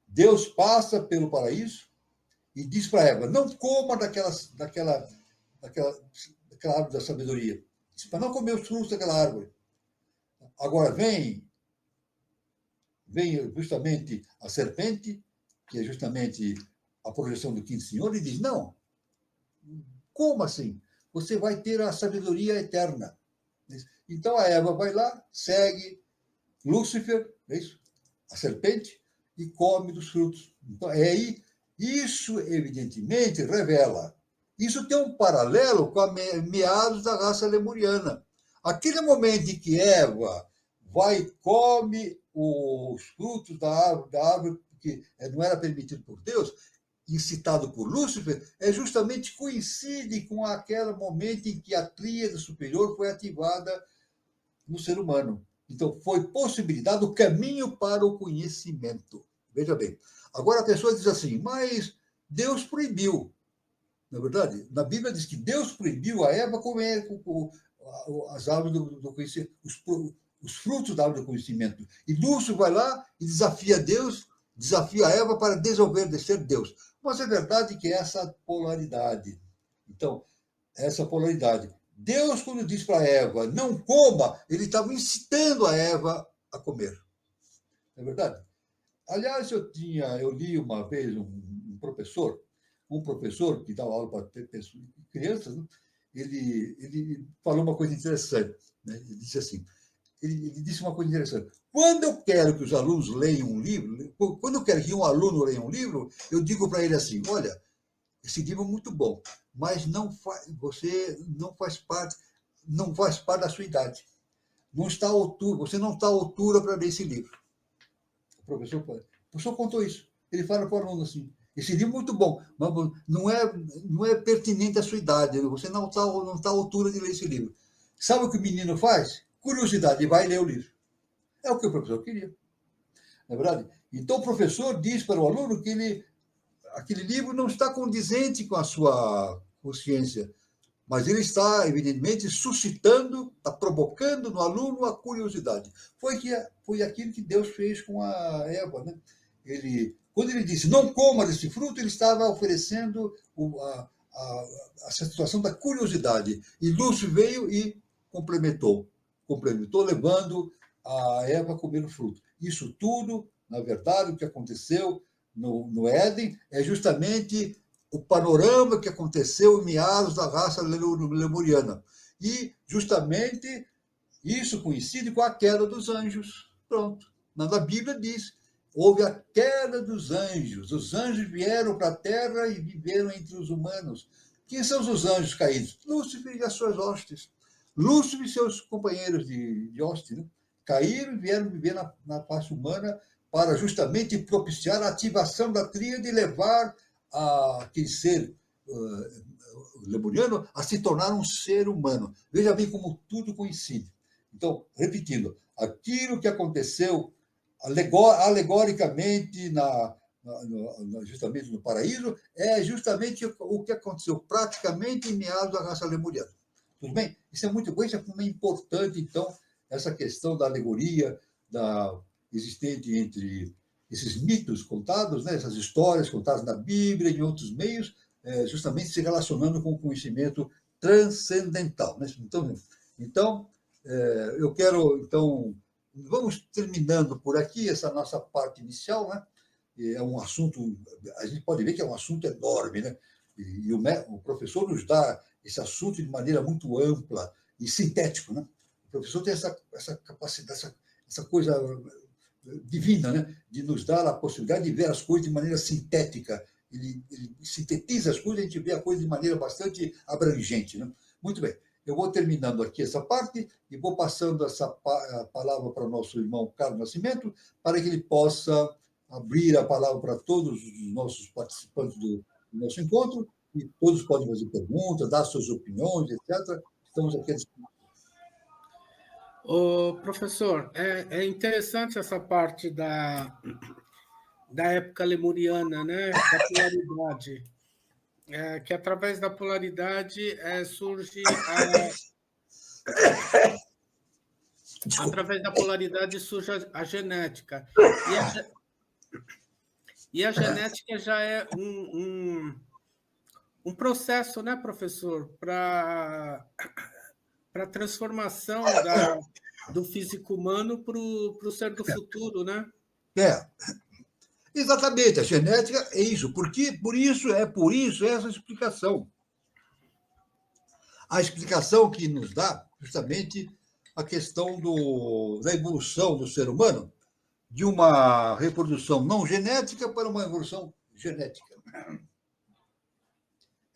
Deus passa pelo paraíso e diz para Eva, não coma daquela árvore da sabedoria. Diz para não comer os frutos daquela árvore. Agora vem justamente a serpente, que é justamente a projeção do quinto Senhor, e diz, não, como assim? Você vai ter a sabedoria eterna. Então a Eva vai lá, segue Lúcifer, é isso? A serpente, e come dos frutos. Então, isso, evidentemente, revela. Isso tem um paralelo com a meados da raça lemuriana. Aquele momento em que Eva vai e come os frutos da árvore que não era permitido por Deus, incitado por Lúcifer, justamente coincide com aquele momento em que a tríade superior foi ativada no ser humano. Então, foi possibilitado o caminho para o conhecimento. Veja bem. Agora a pessoa diz assim, mas Deus proibiu. Na verdade, na Bíblia diz que Deus proibiu a Eva comer as árvores do conhecimento, os frutos da árvore do conhecimento. E Lúcifer vai lá e desafia Deus, desafia a Eva para desobedecer Deus. Mas é verdade que é essa polaridade. Então, essa polaridade. Deus, quando diz para Eva, não coma, ele estava incitando a Eva a comer. Não é verdade? Aliás, eu li uma vez um professor que dava aula para crianças, né? Ele falou uma coisa interessante. Né? Ele disse uma coisa interessante. Quando eu quero que os alunos leiam um livro, quando eu quero que um aluno leia um livro, eu digo para ele assim, olha, esse livro é muito bom, mas você não faz parte da sua idade. Não está à altura, você não está à altura para ler esse livro. O professor contou isso. Ele fala para o aluno assim, esse livro é muito bom, mas não é pertinente à sua idade, você não está à altura de ler esse livro. Sabe o que o menino faz? Curiosidade, vai ler o livro. É o que o professor queria. Não é verdade? Então o professor diz para o aluno que aquele livro não está condizente com a sua consciência, mas ele está, evidentemente, suscitando, está provocando no aluno a curiosidade. Foi aquilo que Deus fez com a Eva. Né? Quando ele disse, não coma desse fruto, ele estava oferecendo a situação da curiosidade. E Lúcifer veio e complementou, levando a Eva a comer o fruto. Isso tudo, na verdade, o que aconteceu no Éden é justamente o panorama que aconteceu em meados da raça lemuriana. E, justamente, isso coincide com a queda dos anjos. Pronto. Na Bíblia diz, houve a queda dos anjos. Os anjos vieram para a terra e viveram entre os humanos. Quem são os anjos caídos? Lúcifer e as suas hostes. Lúcifer e seus companheiros de hoste, né? Caíram e vieram viver na face humana para justamente propiciar a ativação da tríade e levar aquele ser lemuriano a se tornar um ser humano. Veja bem como tudo coincide. Então, repetindo, aquilo que aconteceu alegoricamente justamente no paraíso é justamente o que aconteceu praticamente em meados da raça lemuriana. Tudo bem? Isso é muito bom, isso é muito importante, então, essa questão da alegoria existente entre esses mitos contados, né, essas histórias contadas na Bíblia e em outros meios, justamente se relacionando com o conhecimento transcendental. Né? Então, eu quero, então, vamos terminando por aqui essa nossa parte inicial, né? É um assunto, a gente pode ver que é um assunto enorme, né? E o professor nos dá esse assunto de maneira muito ampla e sintético, né? O professor tem essa capacidade, essa coisa divina, né? De nos dar a possibilidade de ver as coisas de maneira sintética. Ele sintetiza as coisas, a gente vê a coisa de maneira bastante abrangente, né? Muito bem. Eu vou terminando aqui essa parte e vou passando essa palavra para o nosso irmão Carlos Nascimento, para que ele possa abrir a palavra para todos os nossos participantes do nosso encontro, e todos podem fazer perguntas, dar suas opiniões, etc. Estamos aqui à disposição. Professor, é interessante essa parte da época lemuriana, né? Da polaridade. Que através da polaridade surge através da polaridade surge a genética. E a genética já é um processo, né, professor, para a transformação do físico humano para o ser do futuro, né? Exatamente, a genética é isso. Por isso essa explicação. A explicação que nos dá justamente a questão da evolução do ser humano, de uma reprodução não genética para uma evolução genética.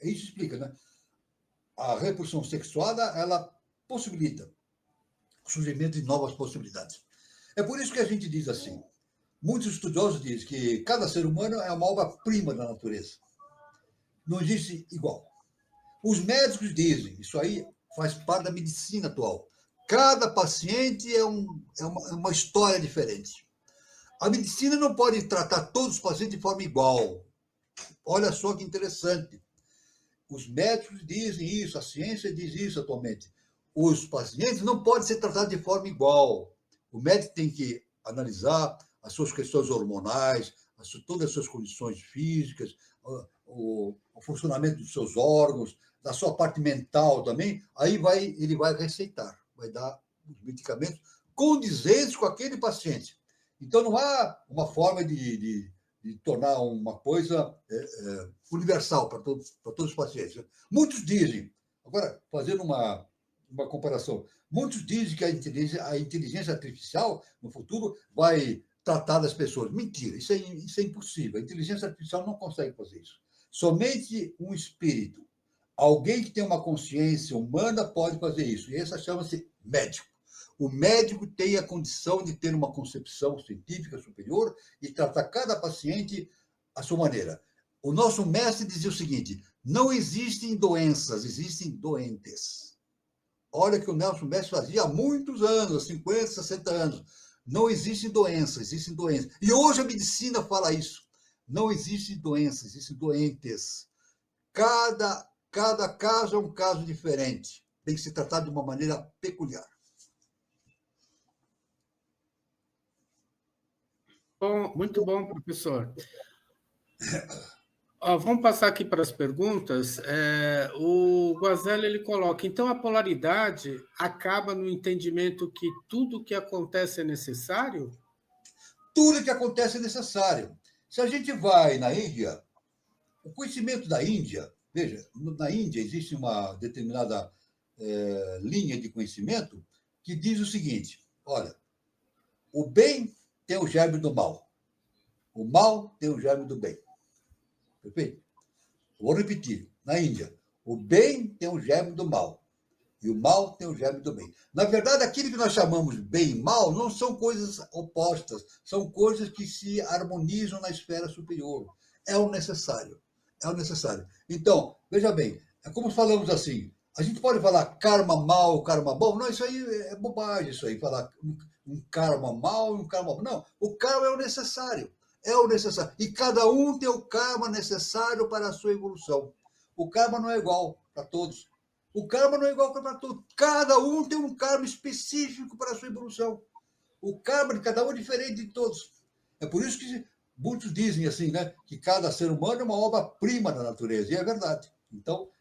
Isso explica, né? A reprodução sexuada, ela possibilita o surgimento de novas possibilidades. É por isso que a gente diz assim, muitos estudiosos dizem que cada ser humano é uma obra-prima da natureza. Não existe igual. Os médicos dizem, isso aí faz parte da medicina atual. Cada paciente é uma história diferente. A medicina não pode tratar todos os pacientes de forma igual. Olha só que interessante. Os médicos dizem isso, a ciência diz isso atualmente. Os pacientes não podem ser tratados de forma igual. O médico tem que analisar as suas questões hormonais, todas as suas condições físicas, o funcionamento dos seus órgãos, da sua parte mental também. Aí ele vai receitar, vai dar os medicamentos condizentes com aquele paciente. Então, não há uma forma de tornar uma coisa universal para todos os pacientes. Muitos dizem, agora, fazendo uma comparação, muitos dizem que a inteligência artificial, no futuro, vai tratar das pessoas. Mentira, isso é impossível. A inteligência artificial não consegue fazer isso. Somente um espírito, alguém que tem uma consciência humana pode fazer isso. E essa chama-se médico. O médico tem a condição de ter uma concepção científica superior e tratar cada paciente à sua maneira. O nosso mestre dizia o seguinte, não existem doenças, existem doentes. Olha que o nosso mestre fazia há muitos anos, 50, 60 anos. Não existem doenças, existem doenças. E hoje a medicina fala isso. Não existem doenças, existem doentes. Cada caso é um caso diferente. Tem que ser tratado de uma maneira peculiar. Bom, muito bom, professor. Vamos passar aqui para as perguntas. O Guazelli ele coloca, então a polaridade acaba no entendimento que tudo que acontece é necessário? Tudo que acontece é necessário. Se a gente vai na Índia, o conhecimento da Índia, veja, na Índia existe uma determinada linha de conhecimento que diz o seguinte: olha, o bem tem o germe do mal, o mal tem o germe do bem. Perfeito? Vou repetir. Na Índia, o bem tem o germe do mal e o mal tem o germe do bem. Na verdade, aquilo que nós chamamos bem e mal não são coisas opostas, são coisas que se harmonizam na esfera superior. É o necessário. É o necessário. Então, veja bem, é como falamos assim, a gente pode falar karma mal, karma bom? Não, isso aí é bobagem, isso aí, falar um karma mal e um karma bom. Não, o karma é o necessário. É o necessário. E cada um tem o karma necessário para a sua evolução. O karma não é igual para todos. O karma não é igual para todos. Cada um tem um karma específico para a sua evolução. O karma de cada um é diferente de todos. É por isso que muitos dizem assim, né, que cada ser humano é uma obra-prima da natureza. E é verdade. Então,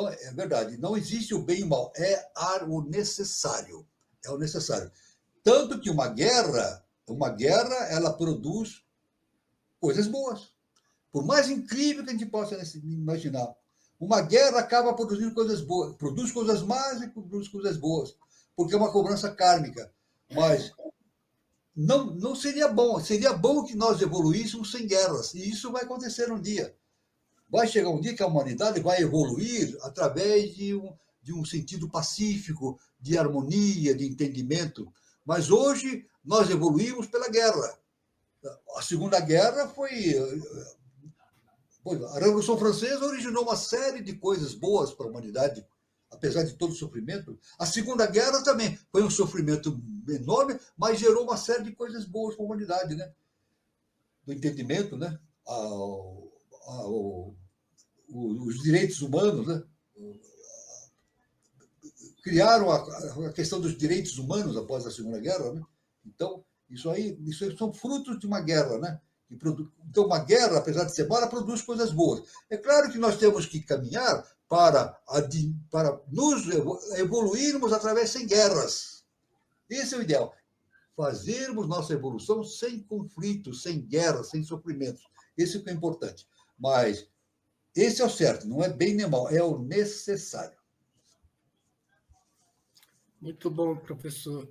é verdade. Não existe o bem e o mal. É o necessário. É o necessário. Tanto que uma guerra, ela produz coisas boas. Por mais incrível que a gente possa imaginar, uma guerra acaba produzindo coisas boas, produz coisas más e produz coisas boas, porque é uma cobrança kármica. Mas não seria bom que nós evoluíssemos sem guerras, e isso vai acontecer um dia. Vai chegar um dia que a humanidade vai evoluir através de um sentido pacífico, de harmonia, de entendimento. Mas hoje nós evoluímos pela guerra. A Segunda Guerra foi. A Revolução Francesa originou uma série de coisas boas para a humanidade, apesar de todo o sofrimento. A Segunda Guerra também foi um sofrimento enorme, mas gerou uma série de coisas boas para a humanidade, né? Do entendimento, né? Os direitos humanos, né? Criaram a questão dos direitos humanos após a Segunda Guerra, né? Então, isso aí são frutos de uma guerra, né? Então, uma guerra, apesar de ser má, produz coisas boas. É claro que nós temos que caminhar para nos evoluirmos através sem guerras. Esse é o ideal. Fazermos nossa evolução sem conflitos, sem guerras, sem sofrimentos. Esse é o que é importante. Mas esse é o certo, não é bem nem mal, é o necessário. Muito bom, professor.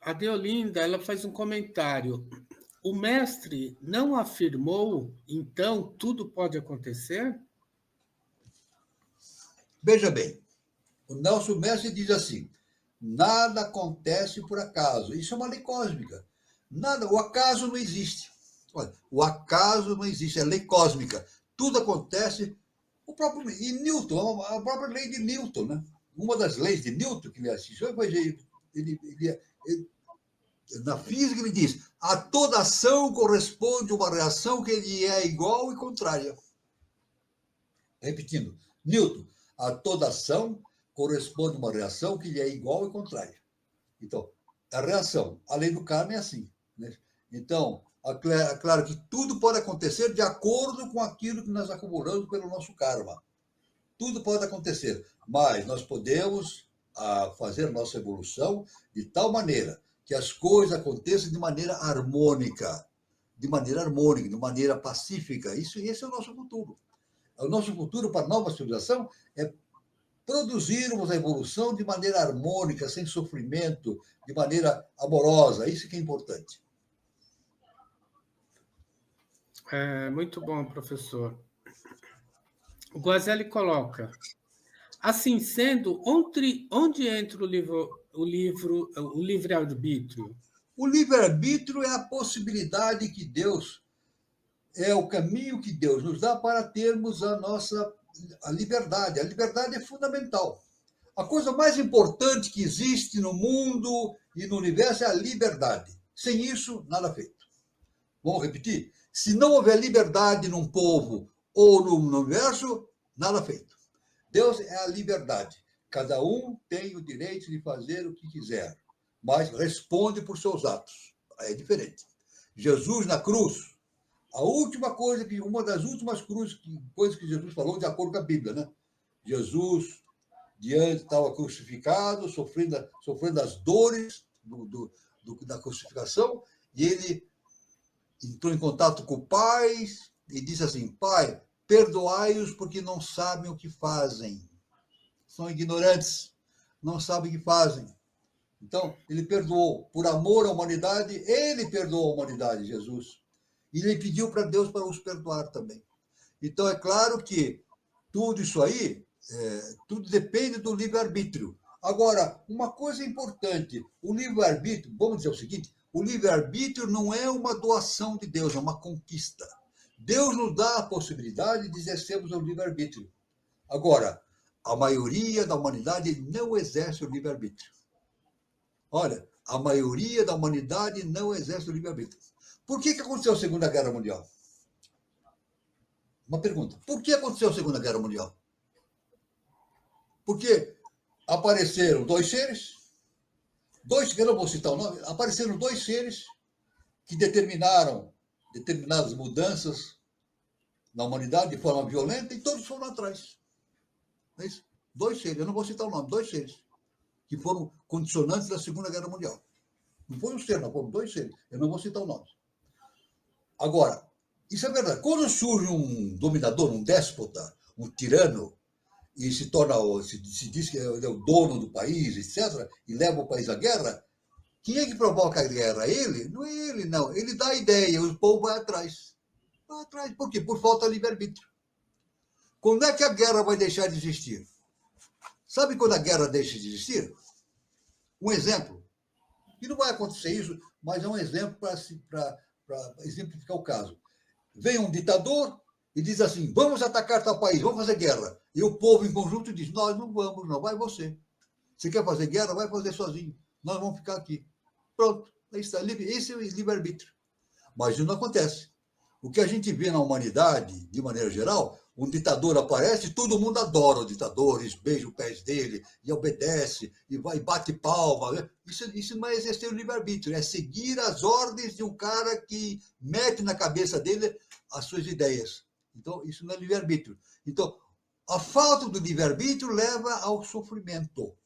A Deolinda, ela faz um comentário. O mestre não afirmou, então tudo pode acontecer? Veja bem, o nosso mestre diz assim: nada acontece por acaso. Isso é uma lei cósmica. Nada, o acaso não existe. Olha, o acaso não existe, é lei cósmica. Tudo acontece. E Newton, a própria lei de Newton, né? Uma das leis de Newton que ele assistiu, na física ele diz: a toda ação corresponde uma reação que lhe é igual e contrária. Repetindo, Newton, a toda ação corresponde uma reação que lhe é igual e contrária. Então, a reação, a lei do karma é assim, né? Então, é claro que tudo pode acontecer de acordo com aquilo que nós acumulamos pelo nosso karma. Tudo pode acontecer, mas nós podemos fazer nossa evolução de tal maneira que as coisas aconteçam de maneira harmônica, de maneira pacífica. Esse é o nosso futuro. O nosso futuro para a nova civilização é produzirmos a evolução de maneira harmônica, sem sofrimento, de maneira amorosa. Isso que é importante. Muito bom, professor. O Guazelli coloca: assim sendo, onde entra o livre-arbítrio? O livre-arbítrio é a possibilidade que Deus, é o caminho que Deus nos dá para termos a liberdade. A liberdade é fundamental. A coisa mais importante que existe no mundo e no universo é a liberdade. Sem isso, nada feito. Vamos repetir? Se não houver liberdade num povo ou no universo, nada feito. Deus é a liberdade. Cada um tem o direito de fazer o que quiser, mas responde por seus atos. É diferente. Jesus na cruz, uma das últimas coisas que Jesus falou, de acordo com a Bíblia, né? Jesus estava crucificado, sofrendo as dores da crucificação, e ele entrou em contato com o Pai, e disse assim: Pai, perdoai-os porque não sabem o que fazem. São ignorantes, não sabem o que fazem. Então, ele perdoou. Por amor à humanidade, ele perdoou a humanidade, Jesus. E ele pediu para Deus para os perdoar também. Então, é claro que tudo isso aí, tudo depende do livre-arbítrio. Agora, uma coisa importante, o livre-arbítrio, vamos dizer o seguinte, o livre-arbítrio não é uma doação de Deus, é uma conquista. Deus nos dá a possibilidade de exercermos o livre-arbítrio. Agora, a maioria da humanidade não exerce o livre-arbítrio. Olha, a maioria da humanidade não exerce o livre-arbítrio. Por que aconteceu a Segunda Guerra Mundial? Uma pergunta. Por que aconteceu a Segunda Guerra Mundial? Porque apareceram dois seres, eu não vou citar o nome, apareceram dois seres que determinaram determinadas mudanças na humanidade de forma violenta e todos foram atrás. É isso? Dois seres, eu não vou citar o nome, dois seres que foram condicionantes da Segunda Guerra Mundial. Não foi um ser, não, foram dois seres. Eu não vou citar o nome. Agora, isso é verdade. Quando surge um dominador, um déspota, um tirano, e se torna, se diz que é o dono do país, etc., e leva o país à guerra, quem é que provoca a guerra? Ele? Não é ele, não. Ele dá a ideia, o povo vai atrás. Vai atrás. Por quê? Por falta de livre-arbítrio. Quando é que a guerra vai deixar de existir? Sabe quando a guerra deixa de existir? Um exemplo. E não vai acontecer isso, mas é um exemplo para exemplificar o caso. Vem um ditador e diz assim: vamos atacar tal país, vamos fazer guerra. E o povo em conjunto diz: nós não vamos, não, vai você. Você quer fazer guerra? Vai fazer sozinho. Nós vamos ficar aqui. Pronto. Esse é o livre-arbítrio. Mas isso não acontece. O que a gente vê na humanidade, de maneira geral, um ditador aparece, todo mundo adora o ditador, beija os pés dele, e obedece, e vai, bate palma. Isso não é exercer o livre-arbítrio, é seguir as ordens de um cara que mete na cabeça dele as suas ideias. Então, isso não é livre-arbítrio. Então, a falta do livre-arbítrio leva ao sofrimento.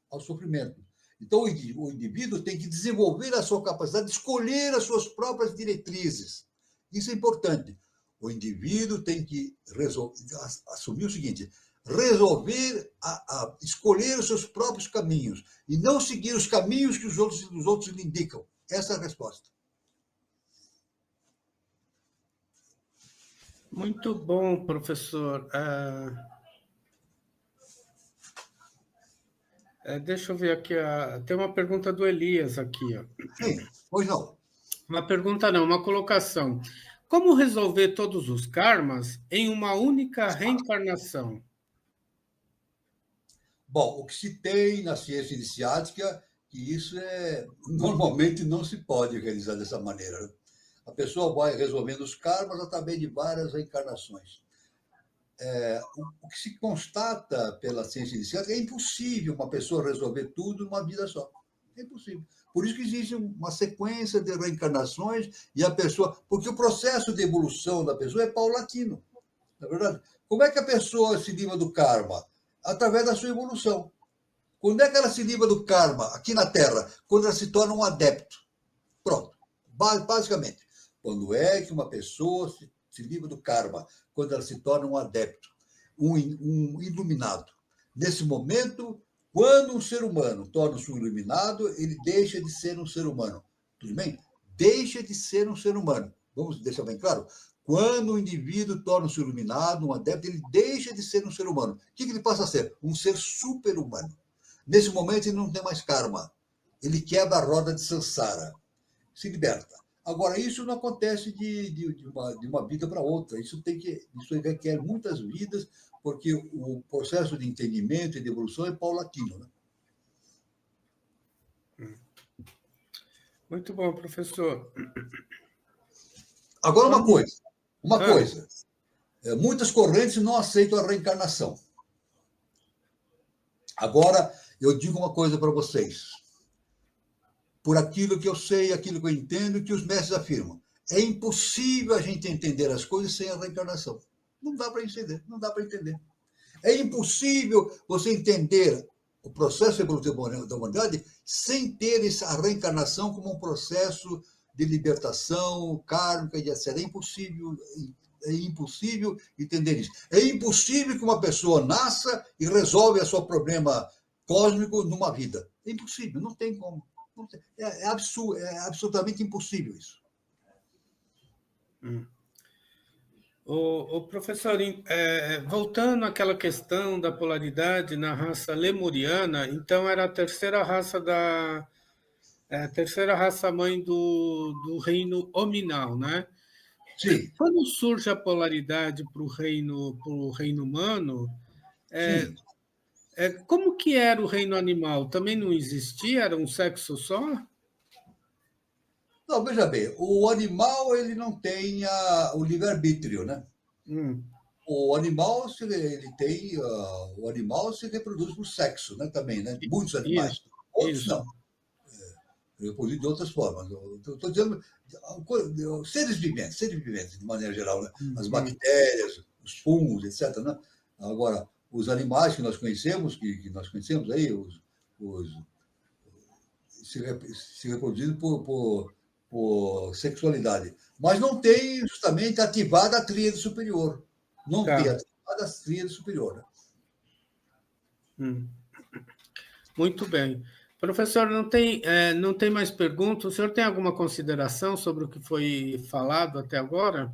Ao sofrimento. Então, o indivíduo tem que desenvolver a sua capacidade de escolher as suas próprias diretrizes. Isso é importante. O indivíduo tem que assumir o seguinte: resolver escolher os seus próprios caminhos e não seguir os caminhos que os outros lhe indicam. Essa é a resposta. Muito bom, professor. Deixa eu ver aqui. Tem uma pergunta do Elias aqui. Ó. Sim, pois não. Uma pergunta não, uma colocação. Como resolver todos os karmas em uma única reencarnação? Bom, o que se tem na ciência iniciática, que isso normalmente não se pode realizar dessa maneira. Né? A pessoa vai resolvendo os karmas através de várias reencarnações. O que se constata pela ciência iniciática é impossível uma pessoa resolver tudo numa vida só. É impossível. Por isso que existe uma sequência de reencarnações e a pessoa... Porque o processo de evolução da pessoa é paulatino. Não é verdade? Como é que a pessoa se livra do karma? Através da sua evolução. Quando é que ela se livra do karma aqui na Terra? Quando ela se torna um adepto. Pronto. Basicamente. Quando é que uma pessoa se livra do karma? Quando ela se torna um adepto, um iluminado. Nesse momento, quando um ser humano torna-se um iluminado, ele deixa de ser um ser humano. Tudo bem? Deixa de ser um ser humano. Vamos deixar bem claro? Quando o indivíduo torna-se iluminado, um adepto, ele deixa de ser um ser humano. O que ele passa a ser? Um ser super-humano. Nesse momento, ele não tem mais karma. Ele quebra a roda de Sansara. Se liberta. Agora, isso não acontece de uma vida para outra. Isso requer muitas vidas, porque o processo de entendimento e de evolução é paulatino. Né? Muito bom, professor. Agora, uma coisa. Muitas correntes não aceitam a reencarnação. Agora, eu digo uma coisa para vocês. Por aquilo que eu sei, aquilo que eu entendo, que os mestres afirmam. É impossível a gente entender as coisas sem a reencarnação. Não dá para entender. É impossível você entender o processo evolutivo da humanidade sem ter a reencarnação como um processo de libertação kármica e etc. É impossível É impossível entender isso. É impossível que uma pessoa nasça e resolve o seu problema cósmico numa vida. É impossível, não tem como. Não tem, absurdo, é absolutamente impossível isso. O professor, voltando àquela questão da polaridade na raça lemuriana, então era a terceira raça mãe do reino hominal, né? Sim, Quando surge a polaridade para o reino humano, sim. como que era o reino animal? Também não existia? Era um sexo só? Não, veja bem, o animal ele não tem o livre-arbítrio, né? Hum, O animal ele tem o animal se reproduz por sexo, né? Também, né? Muitos animais. isso, Outros isso. não. Reproduz de outras formas. Estou dizendo seres viventes de maneira geral, né? As Uhum. bactérias, os fungos, etc. Né? Agora, os animais que nós conhecemos aí, os se reproduzem por sexualidade. Mas não tem justamente ativada a tríade superior. Não tem Tá. ativada a tríade superior. Né? Hum. Muito bem. Professor, não tem mais perguntas? O senhor tem alguma consideração sobre o que foi falado até agora?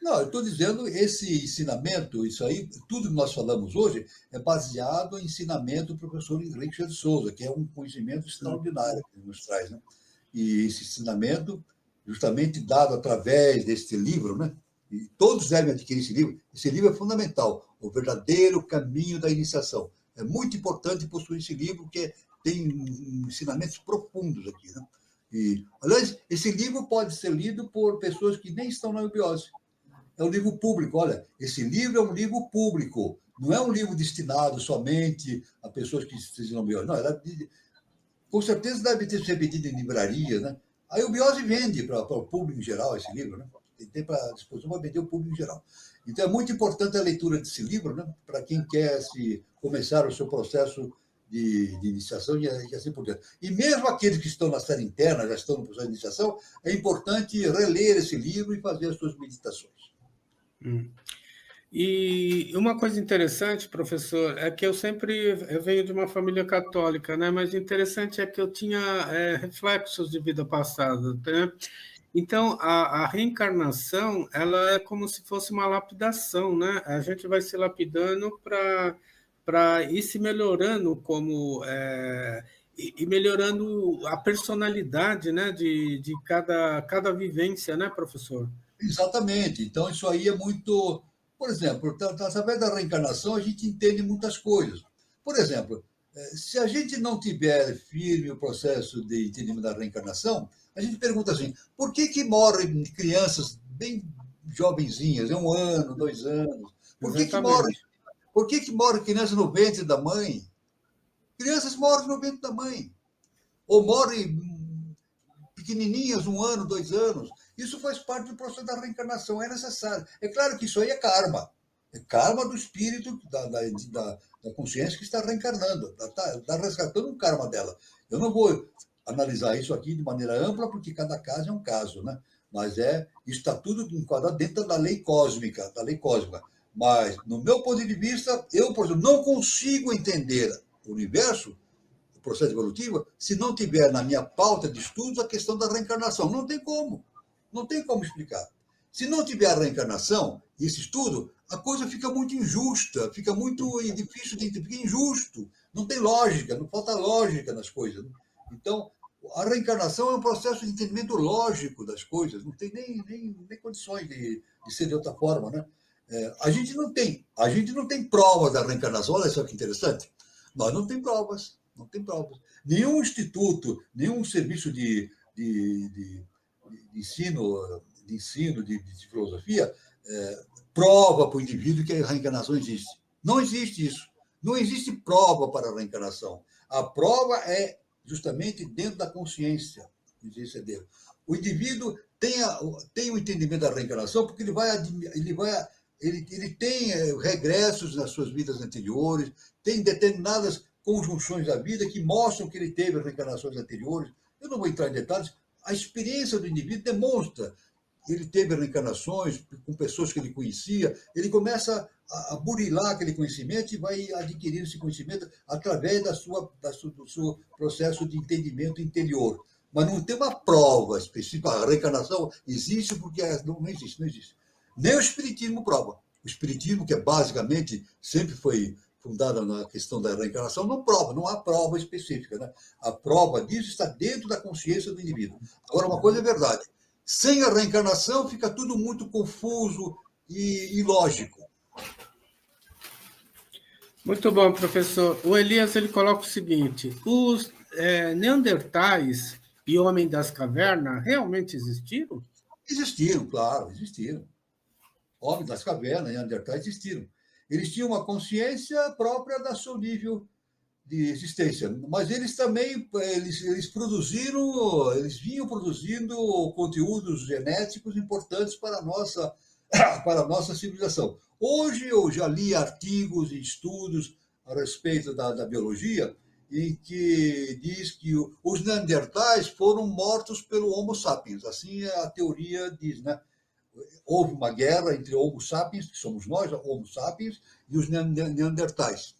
Não, eu estou dizendo esse ensinamento, isso aí, tudo que nós falamos hoje é baseado em ensinamento do professor Henrique de Souza, que é um conhecimento extraordinário que ele nos traz. Né? E esse ensinamento, justamente dado através deste livro, né? E todos devem adquirir esse livro. Esse livro é fundamental, O Verdadeiro Caminho da Iniciação. É muito importante possuir esse livro, porque tem ensinamentos profundos aqui. Né? E, aliás, esse livro pode ser lido por pessoas que nem estão na eubiose. É um livro público. Olha, esse livro é um livro público. Não é um livro destinado somente a pessoas que estejam no Não, com certeza deve ter sido vendido em livraria, né? A Eubiose vende para o público em geral esse livro, né? Tem para disposição para vender o público em geral. Então é muito importante a leitura desse livro, né? Para quem quer começar o seu processo de iniciação e assim por diante. E mesmo aqueles que estão na série interna, já estão no processo de iniciação, é importante reler esse livro e fazer as suas meditações. E uma coisa interessante, professor, é que eu venho de uma família católica, né? Mas interessante é que eu tinha reflexos de vida passada, né? Então, a reencarnação, ela é como se fosse uma lapidação, né? A gente vai se lapidando para ir se melhorando e melhorando a personalidade, né? De cada vivência, né, professor? Exatamente. Então, isso aí é muito. Por exemplo, através da reencarnação, a gente entende muitas coisas. Por exemplo, se a gente não tiver firme o processo de entendimento da reencarnação, a gente pergunta assim: por que morrem crianças bem jovenzinhas, 1 ano, 2 anos? Exatamente. Por que morre criança no ventre da mãe? Crianças morrem no ventre da mãe. Ou morrem pequenininhas, 1 ano, 2 anos. Isso faz parte do processo da reencarnação, é necessário. É claro que isso aí é karma. É karma do espírito, da consciência que está reencarnando, está resgatando o karma dela. Eu não vou analisar isso aqui de maneira ampla, porque cada caso é um caso, né? Mas isso está tudo enquadrado dentro da lei cósmica, Mas, no meu ponto de vista, eu, por exemplo, não consigo entender o universo o processo evolutivo, se não tiver na minha pauta de estudos a questão da reencarnação. Não tem como. Não tem como explicar. Se não tiver a reencarnação e esse estudo, a coisa fica muito injusta, fica muito difícil de entender, fica injusto. Não tem lógica, não falta lógica nas coisas. Então, a reencarnação é um processo de entendimento lógico das coisas, não tem nem condições de ser de outra forma, né? A gente não tem provas da reencarnação. Olha só que interessante. Nós não tem provas. Não tem provas. Nenhum instituto, nenhum serviço de ensino de filosofia prova para o indivíduo que a reencarnação existe. Não existe isso. Não existe prova para a reencarnação. A prova é justamente dentro da consciência dele. O indivíduo tem o entendimento da reencarnação porque ele tem regressos nas suas vidas anteriores, tem determinadas conjunções da vida que mostram que ele teve reencarnações anteriores. Eu não vou entrar em detalhes. A experiência do indivíduo demonstra ele teve reencarnações com pessoas que ele conhecia, ele começa a burilar aquele conhecimento e vai adquirindo esse conhecimento através do seu processo de entendimento interior. Mas não tem uma prova específica. A reencarnação existe porque não existe, não existe. Nem o Espiritismo prova. O Espiritismo, que basicamente sempre foi fundada na questão da reencarnação, não prova, não há prova específica. Né? A prova disso está dentro da consciência do indivíduo. Agora, uma coisa é verdade. Sem a reencarnação, fica tudo muito confuso e ilógico. Muito bom, professor. O Elias ele coloca o seguinte: os neandertais e homens das cavernas realmente existiram? Existiram, claro, existiram. Homens das cavernas, neandertais existiram. Eles tinham uma consciência própria do seu nível de existência, mas eles também eles produziram, eles vinham produzindo conteúdos genéticos importantes para a nossa civilização. Hoje eu já li artigos e estudos a respeito da biologia em que diz que os neandertais foram mortos pelo Homo sapiens. Assim a teoria diz, né? Houve uma guerra entre Homo sapiens, que somos nós, Homo sapiens, e os neandertais.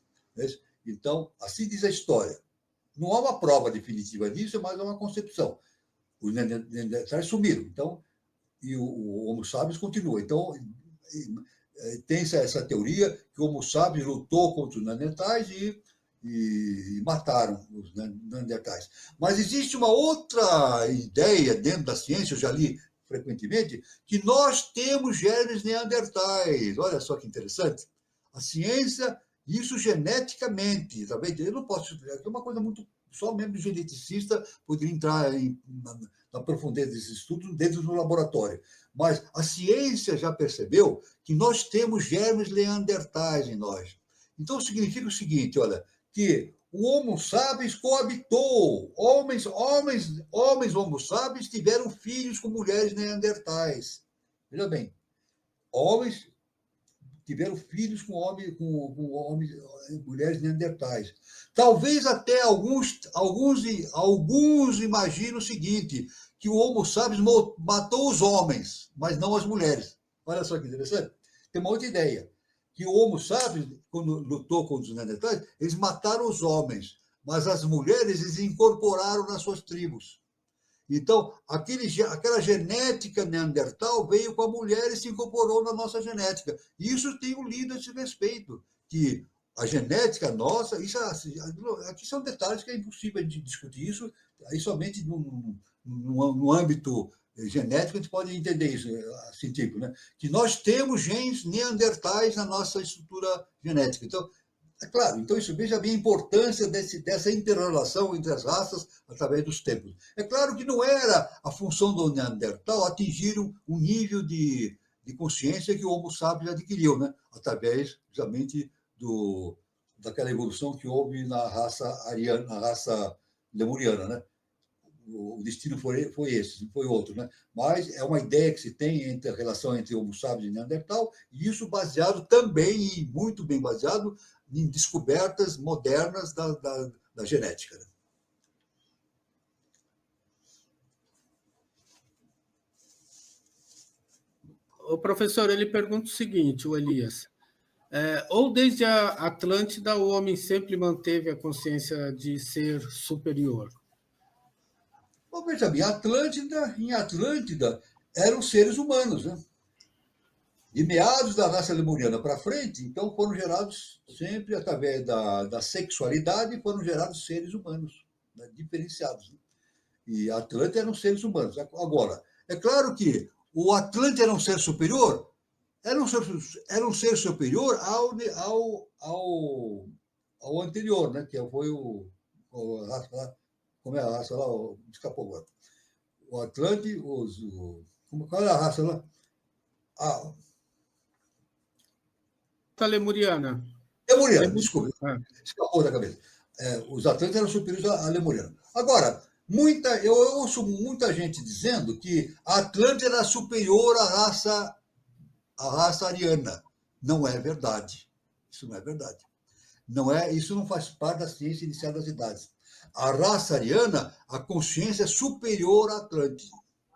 Então, assim diz a história. Não há uma prova definitiva disso, mas é uma concepção. Os neandertais sumiram, então, e o Homo sapiens continua. Então, tem essa teoria que o Homo sapiens lutou contra os neandertais e mataram os neandertais. Mas existe uma outra ideia dentro da ciência, eu já li frequentemente, que nós temos genes neandertais. Olha só que interessante. A ciência, isso geneticamente, tá vendo? Eu não posso explicar, é uma coisa muito... Só mesmo geneticista poderia entrar na profundeza desses estudos dentro do laboratório. Mas a ciência já percebeu que nós temos germes neandertais em nós. Então, significa o seguinte, olha, que o Homo sapiens coabitou. Homens Homo sapiens tiveram filhos com mulheres neandertais. Veja bem, homens tiveram filhos com mulheres neandertais. Talvez até alguns imaginam o seguinte, que o Homo sapiens matou os homens, mas não as mulheres. Olha só que interessante. Tem uma outra ideia, que o Homo sapiens, quando lutou contra os neandertais, eles mataram os homens, mas as mulheres eles incorporaram nas suas tribos. Então, aquela genética neandertal veio com a mulher e se incorporou na nossa genética. E isso tenho lido a esse respeito, que a genética nossa, aqui são detalhes que é impossível de discutir isso, aí somente no âmbito genético a gente pode entender isso, científico, né? Que nós temos genes neandertais na nossa estrutura genética. Então, é claro, então isso veja bem a importância dessa inter-relação entre as raças através dos tempos. É claro que não era a função do Neandertal atingir um nível de consciência que o Homo sapiens adquiriu, né? Através, justamente, daquela evolução que houve na raça ariana, na raça lemuriana, né? O destino foi esse, não foi outro, né? Mas é uma ideia que se tem entre a relação entre Homo sapiens e Neandertal, e isso baseado também, e muito bem baseado, em descobertas modernas da genética. Né? O professor ele pergunta o seguinte, o Elias, ou desde a Atlântida o homem sempre manteve a consciência de ser superior? Bom, veja bem, em Atlântida eram seres humanos, né? De meados da raça lemuriana para frente, então foram gerados sempre através da sexualidade, foram gerados seres humanos, né, diferenciados. Né? E Atlântida eram seres humanos. Agora, é claro que o Atlântida era um ser superior, era um ser superior ao anterior, né? Que foi como é a raça lá? Escapou agora. O Atlante, qual é a raça lá? Lemuriana. Lemuriana, desculpa. Escapou da cabeça. Os Atlantes eram superiores à Lemuriana. Agora, eu ouço muita gente dizendo que a Atlântida era superior à raça ariana. Não é verdade. Isso não é verdade. Isso não faz parte da ciência inicial das idades. A raça ariana, a consciência é superior à Atlântida.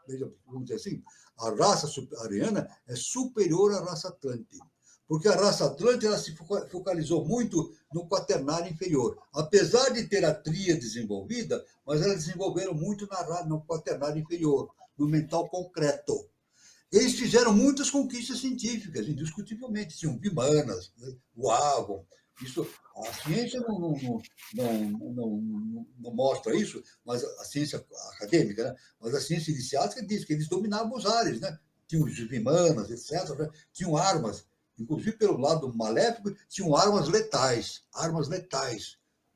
veja, vamos dizer assim, a raça ariana é superior à raça atlante. Porque a raça atlante ela se focalizou muito no quaternário inferior. Apesar de ter a tríade desenvolvida, mas elas desenvolveram muito no quaternário inferior, no mental concreto. Eles fizeram muitas conquistas científicas, indiscutivelmente. Tinham Vimanas, né, voavam. Isso, a ciência não mostra isso, mas a ciência acadêmica, né? Mas a ciência iniciática diz que eles dominavam os ares, né? Tinham os Vimanas, etc. Né? Tinham armas, inclusive pelo lado maléfico, tinham armas letais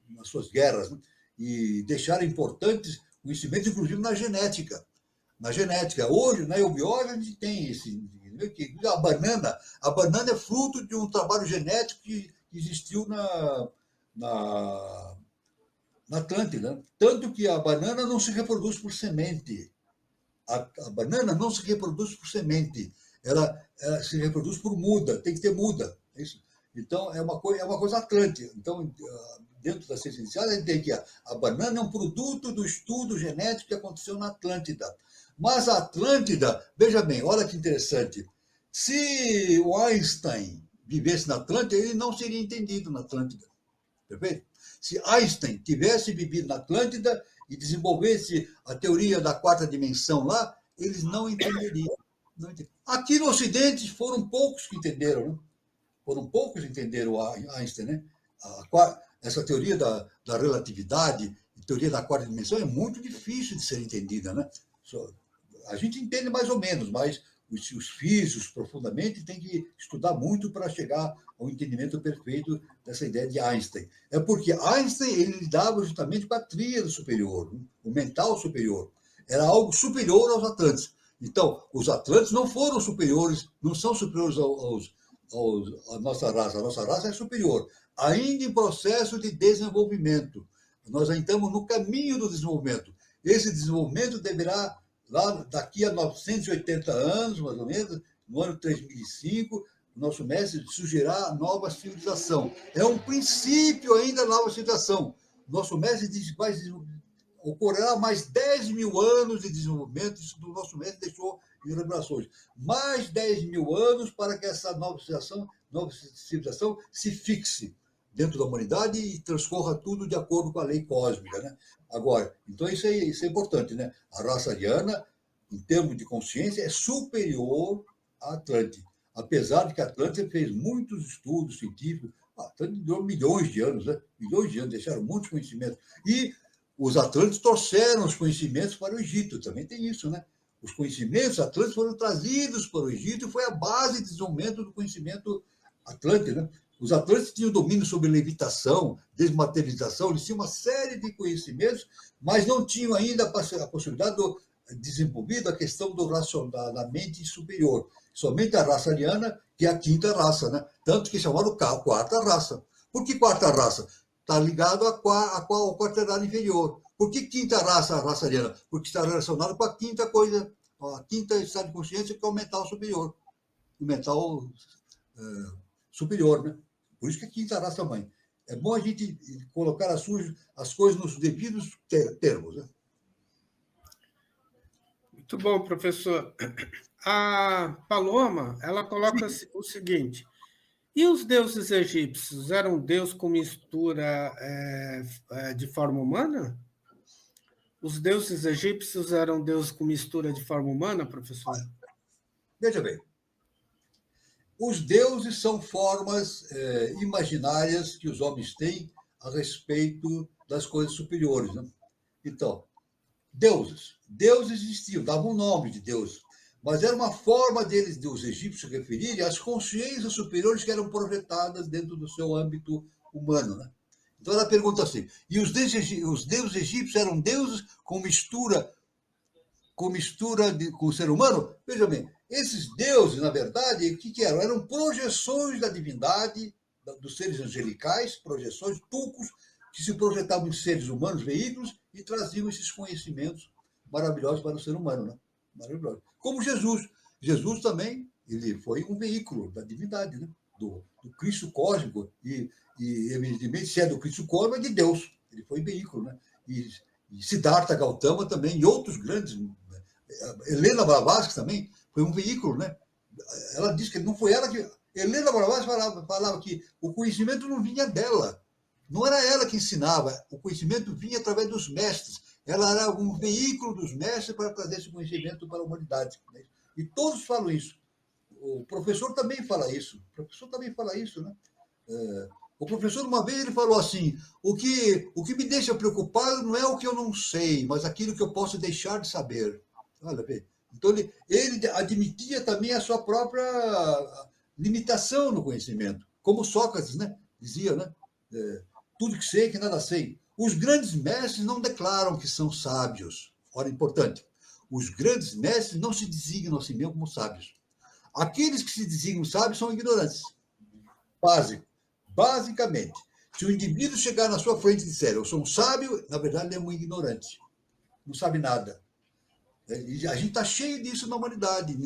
nas suas guerras, né? E deixaram importantes conhecimentos, inclusive na genética. Hoje, na eubiose, a gente tem esse. A banana é fruto de um trabalho genético que existiu na Atlântida. Tanto que a banana não se reproduz por semente. A banana não se reproduz por semente. Ela se reproduz por muda, tem que ter muda. É isso. Então, é uma coisa atlântica. Então, dentro da ciência inicial, a gente tem que a banana é um produto do estudo genético que aconteceu na Atlântida. Mas a Atlântida, veja bem, olha que interessante. Se o Einstein vivesse na Atlântida, ele não seria entendido na Atlântida. Perfeito? Se Einstein tivesse vivido na Atlântida e desenvolvesse a teoria da quarta dimensão lá, eles não entenderiam. Aqui no Ocidente foram poucos que entenderam, né? Foram poucos que entenderam Einstein, né? Essa teoria da relatividade, teoria da quarta dimensão, é muito difícil de ser entendida, né? A gente entende mais ou menos, mas os físicos profundamente têm que estudar muito para chegar ao entendimento perfeito dessa ideia de Einstein. É porque Einstein ele lidava justamente com a tríade superior, o mental superior. Era algo superior aos atlantes. Então, os atlantes não foram superiores, não são superiores à nossa raça. A nossa raça é superior, ainda em processo de desenvolvimento. Nós ainda estamos no caminho do desenvolvimento. Esse desenvolvimento deverá, lá daqui a 980 anos, mais ou menos, no ano 3005, o nosso mestre sugerirá nova civilização. É um princípio ainda nova civilização. Nosso mestre diz que ocorrerá mais 10 mil anos de desenvolvimento, isso o nosso mestre deixou em revelações. Mais 10 mil anos para que essa nova civilização se fixe dentro da humanidade e transcorra tudo de acordo com a lei cósmica, né? Agora, então isso é importante, né? A raça ariana, em termos de consciência, é superior à Atlântida. Apesar de que a Atlântida fez muitos estudos científicos, a Atlântida durou milhões de anos, né? Milhões de anos, deixaram muitos conhecimentos. E os atlântidos trouxeram os conhecimentos para o Egito, também tem isso, né? Os conhecimentos atlânticos foram trazidos para o Egito e foi a base de desenvolvimento do conhecimento atlântico, né? Os atlantes tinham domínio sobre levitação, desmaterialização, eles tinham uma série de conhecimentos, mas não tinham ainda a possibilidade de desenvolver a questão da mente superior. Somente a raça ariana, que é a quinta raça, né? Tanto que chamaram quarta raça. Por que quarta raça? Está ligado ao quaternário inferior. Por que quinta raça, a raça ariana? Porque está relacionado com a quinta coisa, a quinta estado de consciência, que é o mental superior. O mental superior, né? Por isso que é quinta raça mãe. É bom a gente colocar as coisas nos devidos termos, né? Muito bom, professor. A Paloma, ela coloca o seguinte: e os deuses egípcios eram deus com mistura de forma humana? Os deuses egípcios eram deuses com mistura de forma humana, professor? Veja bem. Os deuses são formas imaginárias que os homens têm a respeito das coisas superiores, né? Então, deuses existiam, davam nome de deuses, mas era uma forma dos egípcios referirem às consciências superiores que eram projetadas dentro do seu âmbito humano, né? Então ela pergunta assim: e os deuses egípcios eram deuses com mistura com o ser humano? Veja bem, esses deuses, na verdade, o que eram? Eram projeções da divindade, dos seres angelicais, projeções, tulcos, que se projetavam em seres humanos, veículos, e traziam esses conhecimentos maravilhosos para o ser humano, né? Maravilhoso. Como Jesus. Jesus também, ele foi um veículo da divindade, né? Do Cristo cósmico, e evidentemente, se é do Cristo cósmico, é de Deus. Ele foi veículo, né? E Siddhartha Gautama também, e outros grandes Helena Blavatsky também foi um veículo, né? Ela disse que não foi ela que... Helena Blavatsky falava que o conhecimento não vinha dela. Não era ela que ensinava, o conhecimento vinha através dos mestres. Ela era um veículo dos mestres para trazer esse conhecimento para a humanidade. E todos falam isso. O professor também fala isso. Né? O professor, uma vez, ele falou assim: o que me deixa preocupado não é o que eu não sei, mas aquilo que eu posso deixar de saber. Olha, vê. Então, ele admitia também a sua própria limitação no conhecimento. Como Sócrates, né? Dizia, né? Tudo que sei, que nada sei. Os grandes mestres não declaram que são sábios. Ora, importante. Os grandes mestres não se designam a si mesmos como sábios. Aqueles que se designam sábios são ignorantes. Basicamente, se o indivíduo chegar na sua frente e disser eu sou um sábio, na verdade ele é um ignorante. Não sabe nada. A gente está cheio disso na humanidade,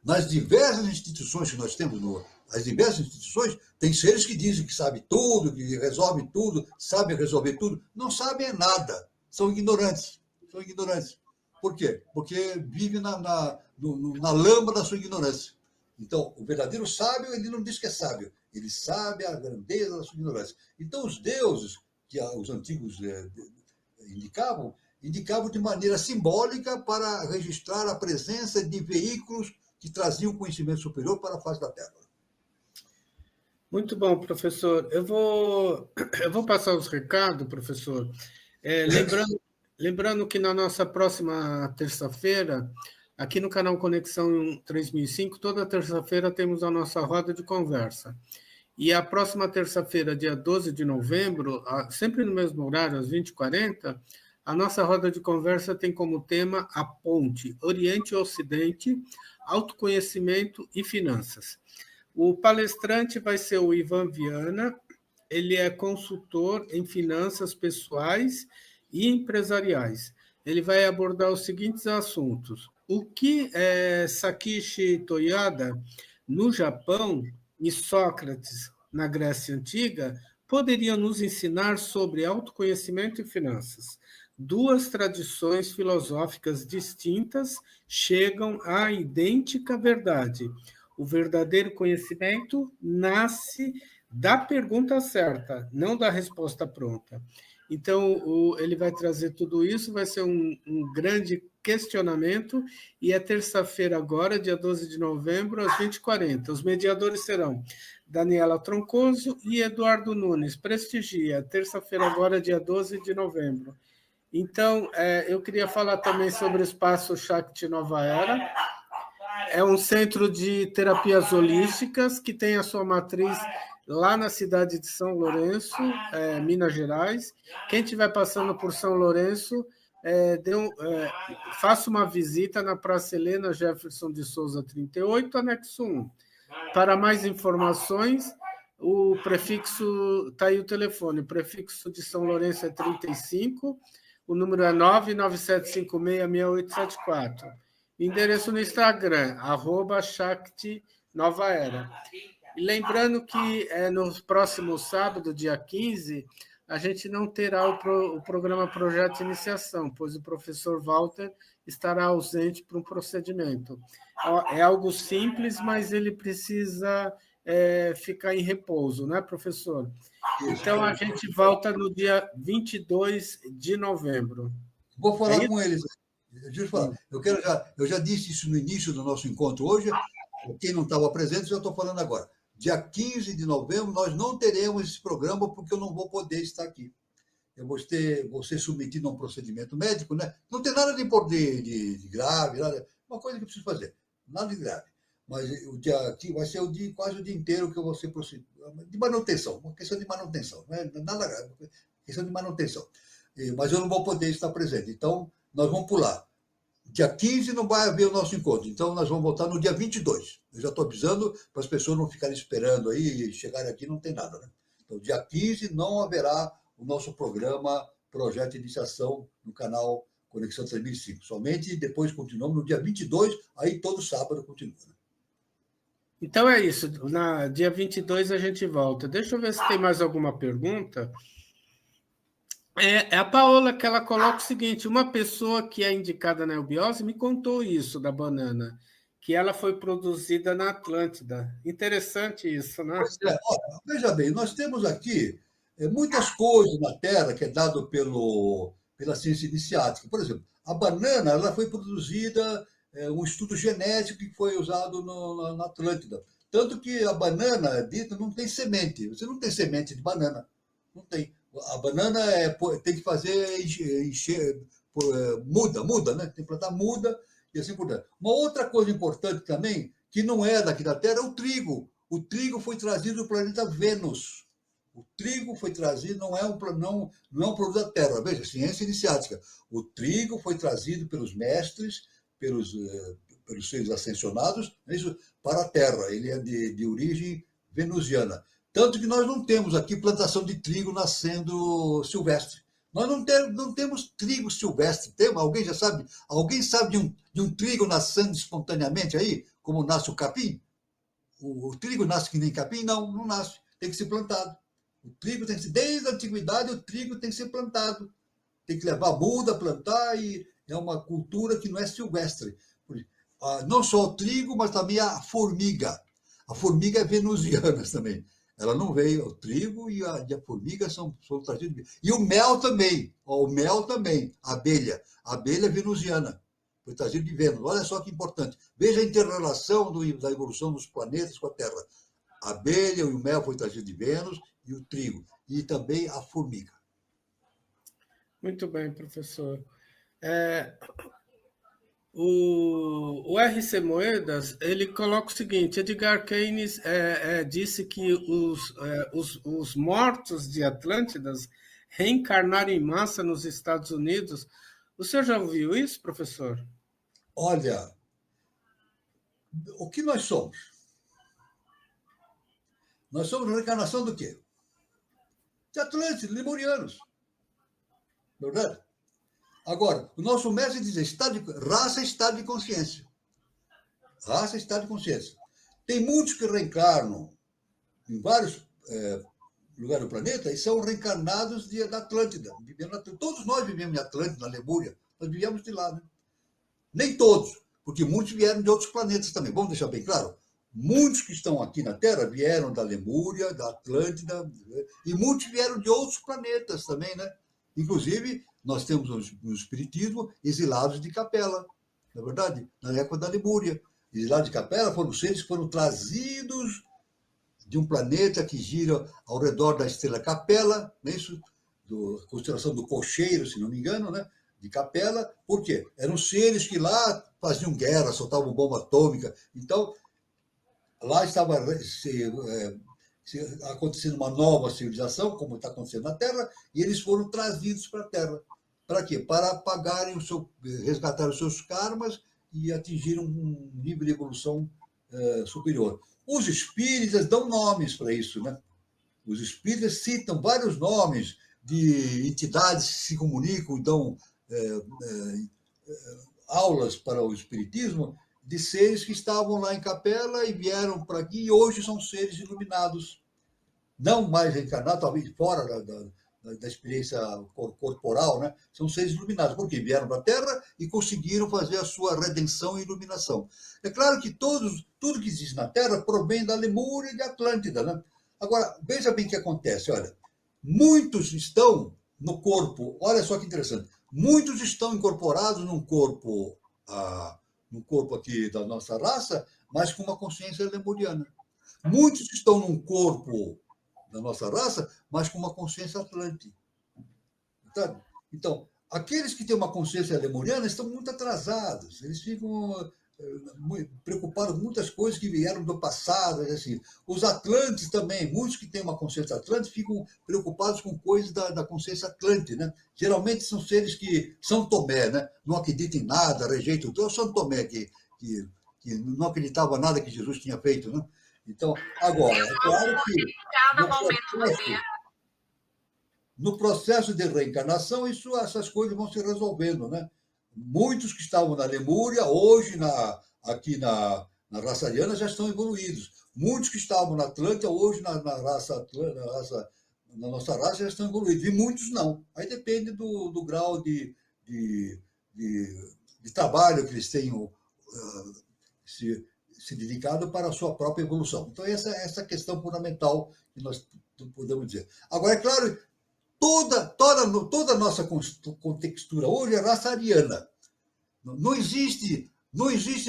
nas diversas instituições que nós temos, as diversas instituições, tem seres que dizem que sabem tudo, que resolvem tudo, sabem resolver tudo, não sabem nada, são ignorantes. Por quê? Porque vivem na lama da sua ignorância. Então, o verdadeiro sábio, ele não diz que é sábio, ele sabe a grandeza da sua ignorância. Então, os deuses que os antigos indicavam de maneira simbólica para registrar a presença de veículos que traziam conhecimento superior para a face da Terra. Muito bom, professor. Eu vou passar os recados, professor. Lembrando que na nossa próxima terça-feira, aqui no canal Conexão 3005, toda terça-feira temos a nossa roda de conversa. E a próxima terça-feira, dia 12 de novembro, sempre no mesmo horário, às 20h40, a nossa roda de conversa tem como tema a ponte Oriente e Ocidente, autoconhecimento e finanças. O palestrante vai ser o Ivan Viana, ele é consultor em finanças pessoais e empresariais. Ele vai abordar os seguintes assuntos: o que Sakichi Toyada, no Japão, e Sócrates, na Grécia Antiga, poderiam nos ensinar sobre autoconhecimento e finanças. Duas tradições filosóficas distintas chegam à idêntica verdade. O verdadeiro conhecimento nasce da pergunta certa, não da resposta pronta. Então, ele vai trazer tudo isso, vai ser um grande questionamento, e é terça-feira agora, dia 12 de novembro, às 20h40. Os mediadores serão Daniela Troncoso e Eduardo Nunes. Prestigia, terça-feira agora, dia 12 de novembro. Então, eu queria falar também sobre o Espaço Shakti Nova Era. É um centro de terapias holísticas que tem a sua matriz lá na cidade de São Lourenço, Minas Gerais. Quem estiver passando por São Lourenço, faça uma visita na Praça Helena Jefferson de Souza 38, anexo 1. Para mais informações, o prefixo, está aí o telefone, o prefixo de São Lourenço é 35, o número é 997566874. Endereço no Instagram, @Shakti Nova Era. E lembrando que no próximo sábado, dia 15, a gente não terá o programa Projeto de Iniciação, pois o professor Walter estará ausente para um procedimento. É algo simples, mas ele precisa ficar em repouso, né, professor? Então, a gente volta no dia 22 de novembro. Vou falar com eles. Deixa eu falar. Eu já disse isso no início do nosso encontro hoje. Quem não estava presente, já estou falando agora. Dia 15 de novembro, nós não teremos esse programa porque eu não vou poder estar aqui. Eu vou ser submetido a um procedimento médico, né? Não tem nada de grave, nada. Uma coisa que eu preciso fazer. Nada de grave. Mas o dia aqui vai ser quase o dia inteiro que eu vou ser de manutenção. Uma questão de manutenção. Não é nada grave. Questão de manutenção. Mas eu não vou poder estar presente. Então, nós vamos pular. Dia 15 não vai haver o nosso encontro, então nós vamos voltar no dia 22. Eu já estou avisando para as pessoas não ficarem esperando aí, chegarem aqui não tem nada, né? Então, dia 15 não haverá o nosso programa Projeto de Iniciação no canal Conexão 3005. Somente depois continuamos no dia 22, aí todo sábado continua. Né? Então é isso, dia 22 a gente volta. Deixa eu ver se tem mais alguma pergunta. É a Paola que ela coloca o seguinte: uma pessoa que é indicada na eubiose me contou isso da banana, que ela foi produzida na Atlântida. Interessante isso, né? Pois é, olha, veja bem, nós temos aqui muitas coisas na Terra que é dado pela ciência iniciática. Por exemplo, a banana ela foi produzida, um estudo genético que foi usado na Atlântida. Tanto que a banana dita não tem semente. Você não tem semente de banana. Não tem. A banana tem que fazer muda, né? Tem que plantar muda e assim por diante. Uma outra coisa importante também, que não é daqui da Terra, é o trigo. O trigo foi trazido do planeta Vênus. O trigo foi trazido, não é um produto da Terra. Veja, ciência iniciática. O trigo foi trazido pelos mestres, pelos seres ascensionados, isso, para a Terra. Ele é de origem venusiana. Tanto que nós não temos aqui plantação de trigo nascendo silvestre. Nós não temos trigo silvestre. Alguém já sabe? Alguém sabe de um trigo nascendo espontaneamente aí, como nasce o capim? O trigo nasce que nem capim? Não, não nasce. Tem que ser plantado. O trigo tem que ser, desde a antiguidade, o trigo tem que ser plantado. Tem que levar muda, plantar, e é uma cultura que não é silvestre. Não só o trigo, mas também a formiga. A formiga é venusiana também. Ela não veio, o trigo e a formiga são trazidos. E o mel também, o mel também, a abelha. A abelha é venusiana, foi trazido de Vênus. Olha só que importante. Veja a interrelação da evolução dos planetas com a Terra. A abelha e o mel foi trazido de Vênus, e o trigo. E também a formiga. Muito bem, professor. O RC Moedas ele coloca o seguinte: Edgar Keynes disse que os mortos de Atlântidas reencarnaram em massa nos Estados Unidos. O senhor já ouviu isso, professor? Olha, o que nós somos? Nós somos a reencarnação do quê? De Atlantes, lemurianos. Verdade? Agora, o nosso mestre diz: raça é estado de consciência. Raça é estado de consciência. Tem muitos que reencarnam em vários lugares do planeta e são reencarnados da Atlântida. Todos nós vivemos em Atlântida, na Lemúria. Nós vivíamos de lá, né? Nem todos, porque muitos vieram de outros planetas também. Vamos deixar bem claro? Muitos que estão aqui na Terra vieram da Lemúria, da Atlântida, e muitos vieram de outros planetas também, né? Inclusive, nós temos no Espiritismo exilados de Capela, na verdade, na época da Lemúria. Exilados de Capela foram seres que foram trazidos de um planeta que gira ao redor da estrela Capela, não é isso? A constelação do Cocheiro, se não me engano, né? De Capela. Por quê? Eram seres que lá faziam guerra, soltavam bomba atômica. Então, lá estava acontecendo uma nova civilização, como está acontecendo na Terra, e eles foram trazidos para a Terra. Para quê? Para pagarem resgatar os seus karmas e atingir um nível de evolução superior. Os espíritas dão nomes para isso, né? Os espíritas citam vários nomes de entidades que se comunicam, dão aulas para o espiritismo, de seres que estavam lá em Capela e vieram para aqui e hoje são seres iluminados. Não mais reencarnados, talvez fora da experiência corporal, né? São seres iluminados, porque vieram para a Terra e conseguiram fazer a sua redenção e iluminação. É claro que tudo que existe na Terra provém da Lemúria e da Atlântida, né? Agora, veja bem o que acontece, olha. Muitos estão no corpo, olha só que interessante, muitos estão incorporados num corpo aqui da nossa raça, mas com uma consciência lemuriana. Muitos estão num corpo da nossa raça, mas com uma consciência atlântica. Sabe? Então, aqueles que têm uma consciência lemuriana estão muito atrasados, eles ficam preocupados com muitas coisas que vieram do passado. Assim. Os atlantes também, muitos que têm uma consciência atlântica ficam preocupados com coisas da consciência atlântica. Né? Geralmente são seres que São Tomé, né? Não acreditam em nada, rejeitam tudo. É o São Tomé que não acreditava nada que Jesus tinha feito. Né? Então, agora, é claro que no processo de reencarnação, essas coisas vão se resolvendo, né? Muitos que estavam na Lemúria, hoje aqui na raça ariana, já estão evoluídos. Muitos que estavam na Atlântida, hoje na raça na nossa raça já estão evoluídos, e muitos não. Aí depende do grau de trabalho que eles tenham se dedicado para a sua própria evolução. Então, essa é a questão fundamental que nós podemos dizer. Agora, é claro, toda a nossa contextura hoje é raça ariana. Não existe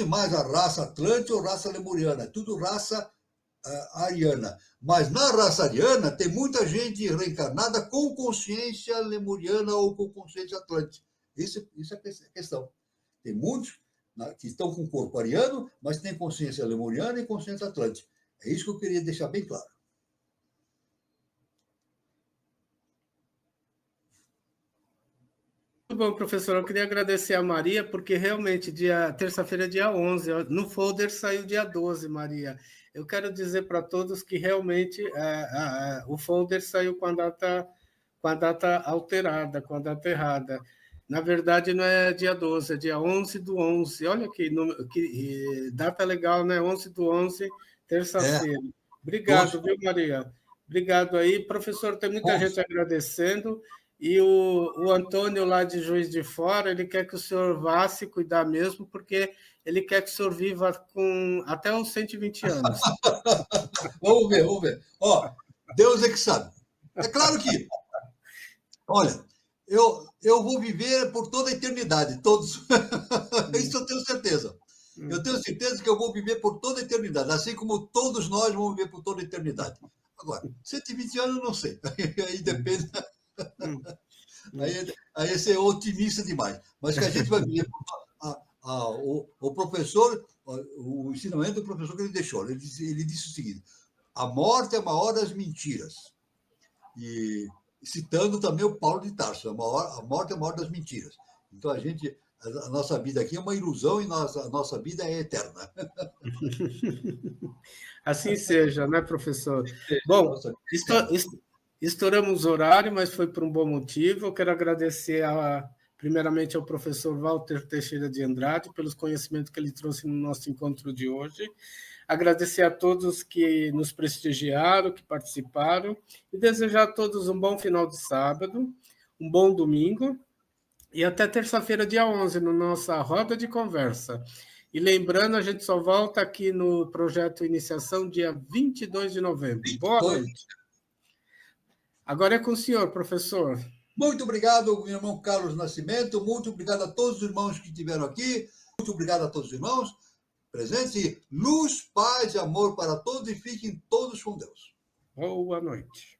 mais a raça Atlântica ou raça Lemuriana, é tudo raça ariana. Mas na raça ariana tem muita gente reencarnada com consciência lemuriana ou com consciência atlântica. Isso é a questão. Tem muitos que estão com o corpo ariano, mas têm consciência lemuriana e consciência atlântica. É isso que eu queria deixar bem claro. Muito bom, professor. Eu queria agradecer a Maria, porque realmente, terça-feira, dia 11, no folder saiu dia 12, Maria. Eu quero dizer para todos que realmente o folder saiu com a data alterada, com a data errada. Na verdade, não é dia 12, é dia 11/11. Olha que data legal, né? 11/11, terça-feira. Obrigado, viu, Maria? Obrigado aí. Professor, tem muita gente agradecendo. E o Antônio, lá de Juiz de Fora, ele quer que o senhor vá se cuidar mesmo, porque ele quer que o senhor viva até uns 120 anos. Vamos ver. Deus é que sabe. É claro que, olha, eu vou viver por toda a eternidade, todos. Isso eu tenho certeza. Eu tenho certeza que eu vou viver por toda a eternidade, assim como todos nós vamos viver por toda a eternidade. Agora, 120 anos, não sei. Aí depende... Aí esse é otimista demais. Mas que a gente vai ver o professor, o ensinamento do professor que ele deixou. Ele disse o seguinte: a morte é a maior das mentiras. E citando também o Paulo de Tarso, a morte é a maior das mentiras. Então a nossa vida aqui é uma ilusão e a nossa vida é eterna. Assim seja, né, professor? Bom, estouramos o horário, mas foi por um bom motivo. Eu quero agradecer primeiramente ao professor Walter Teixeira de Andrade pelos conhecimentos que ele trouxe no nosso encontro de hoje. Agradecer a todos que nos prestigiaram, que participaram, e desejar a todos um bom final de sábado, um bom domingo, e até terça-feira, dia 11, na nossa roda de conversa. E lembrando, a gente só volta aqui no projeto Iniciação, dia 22 de novembro. Boa noite. Agora é com o senhor, professor. Muito obrigado, meu irmão Carlos Nascimento. Muito obrigado a todos os irmãos que estiveram aqui. Muito obrigado a todos os irmãos presentes. E luz, paz e amor para todos e fiquem todos com Deus. Boa noite.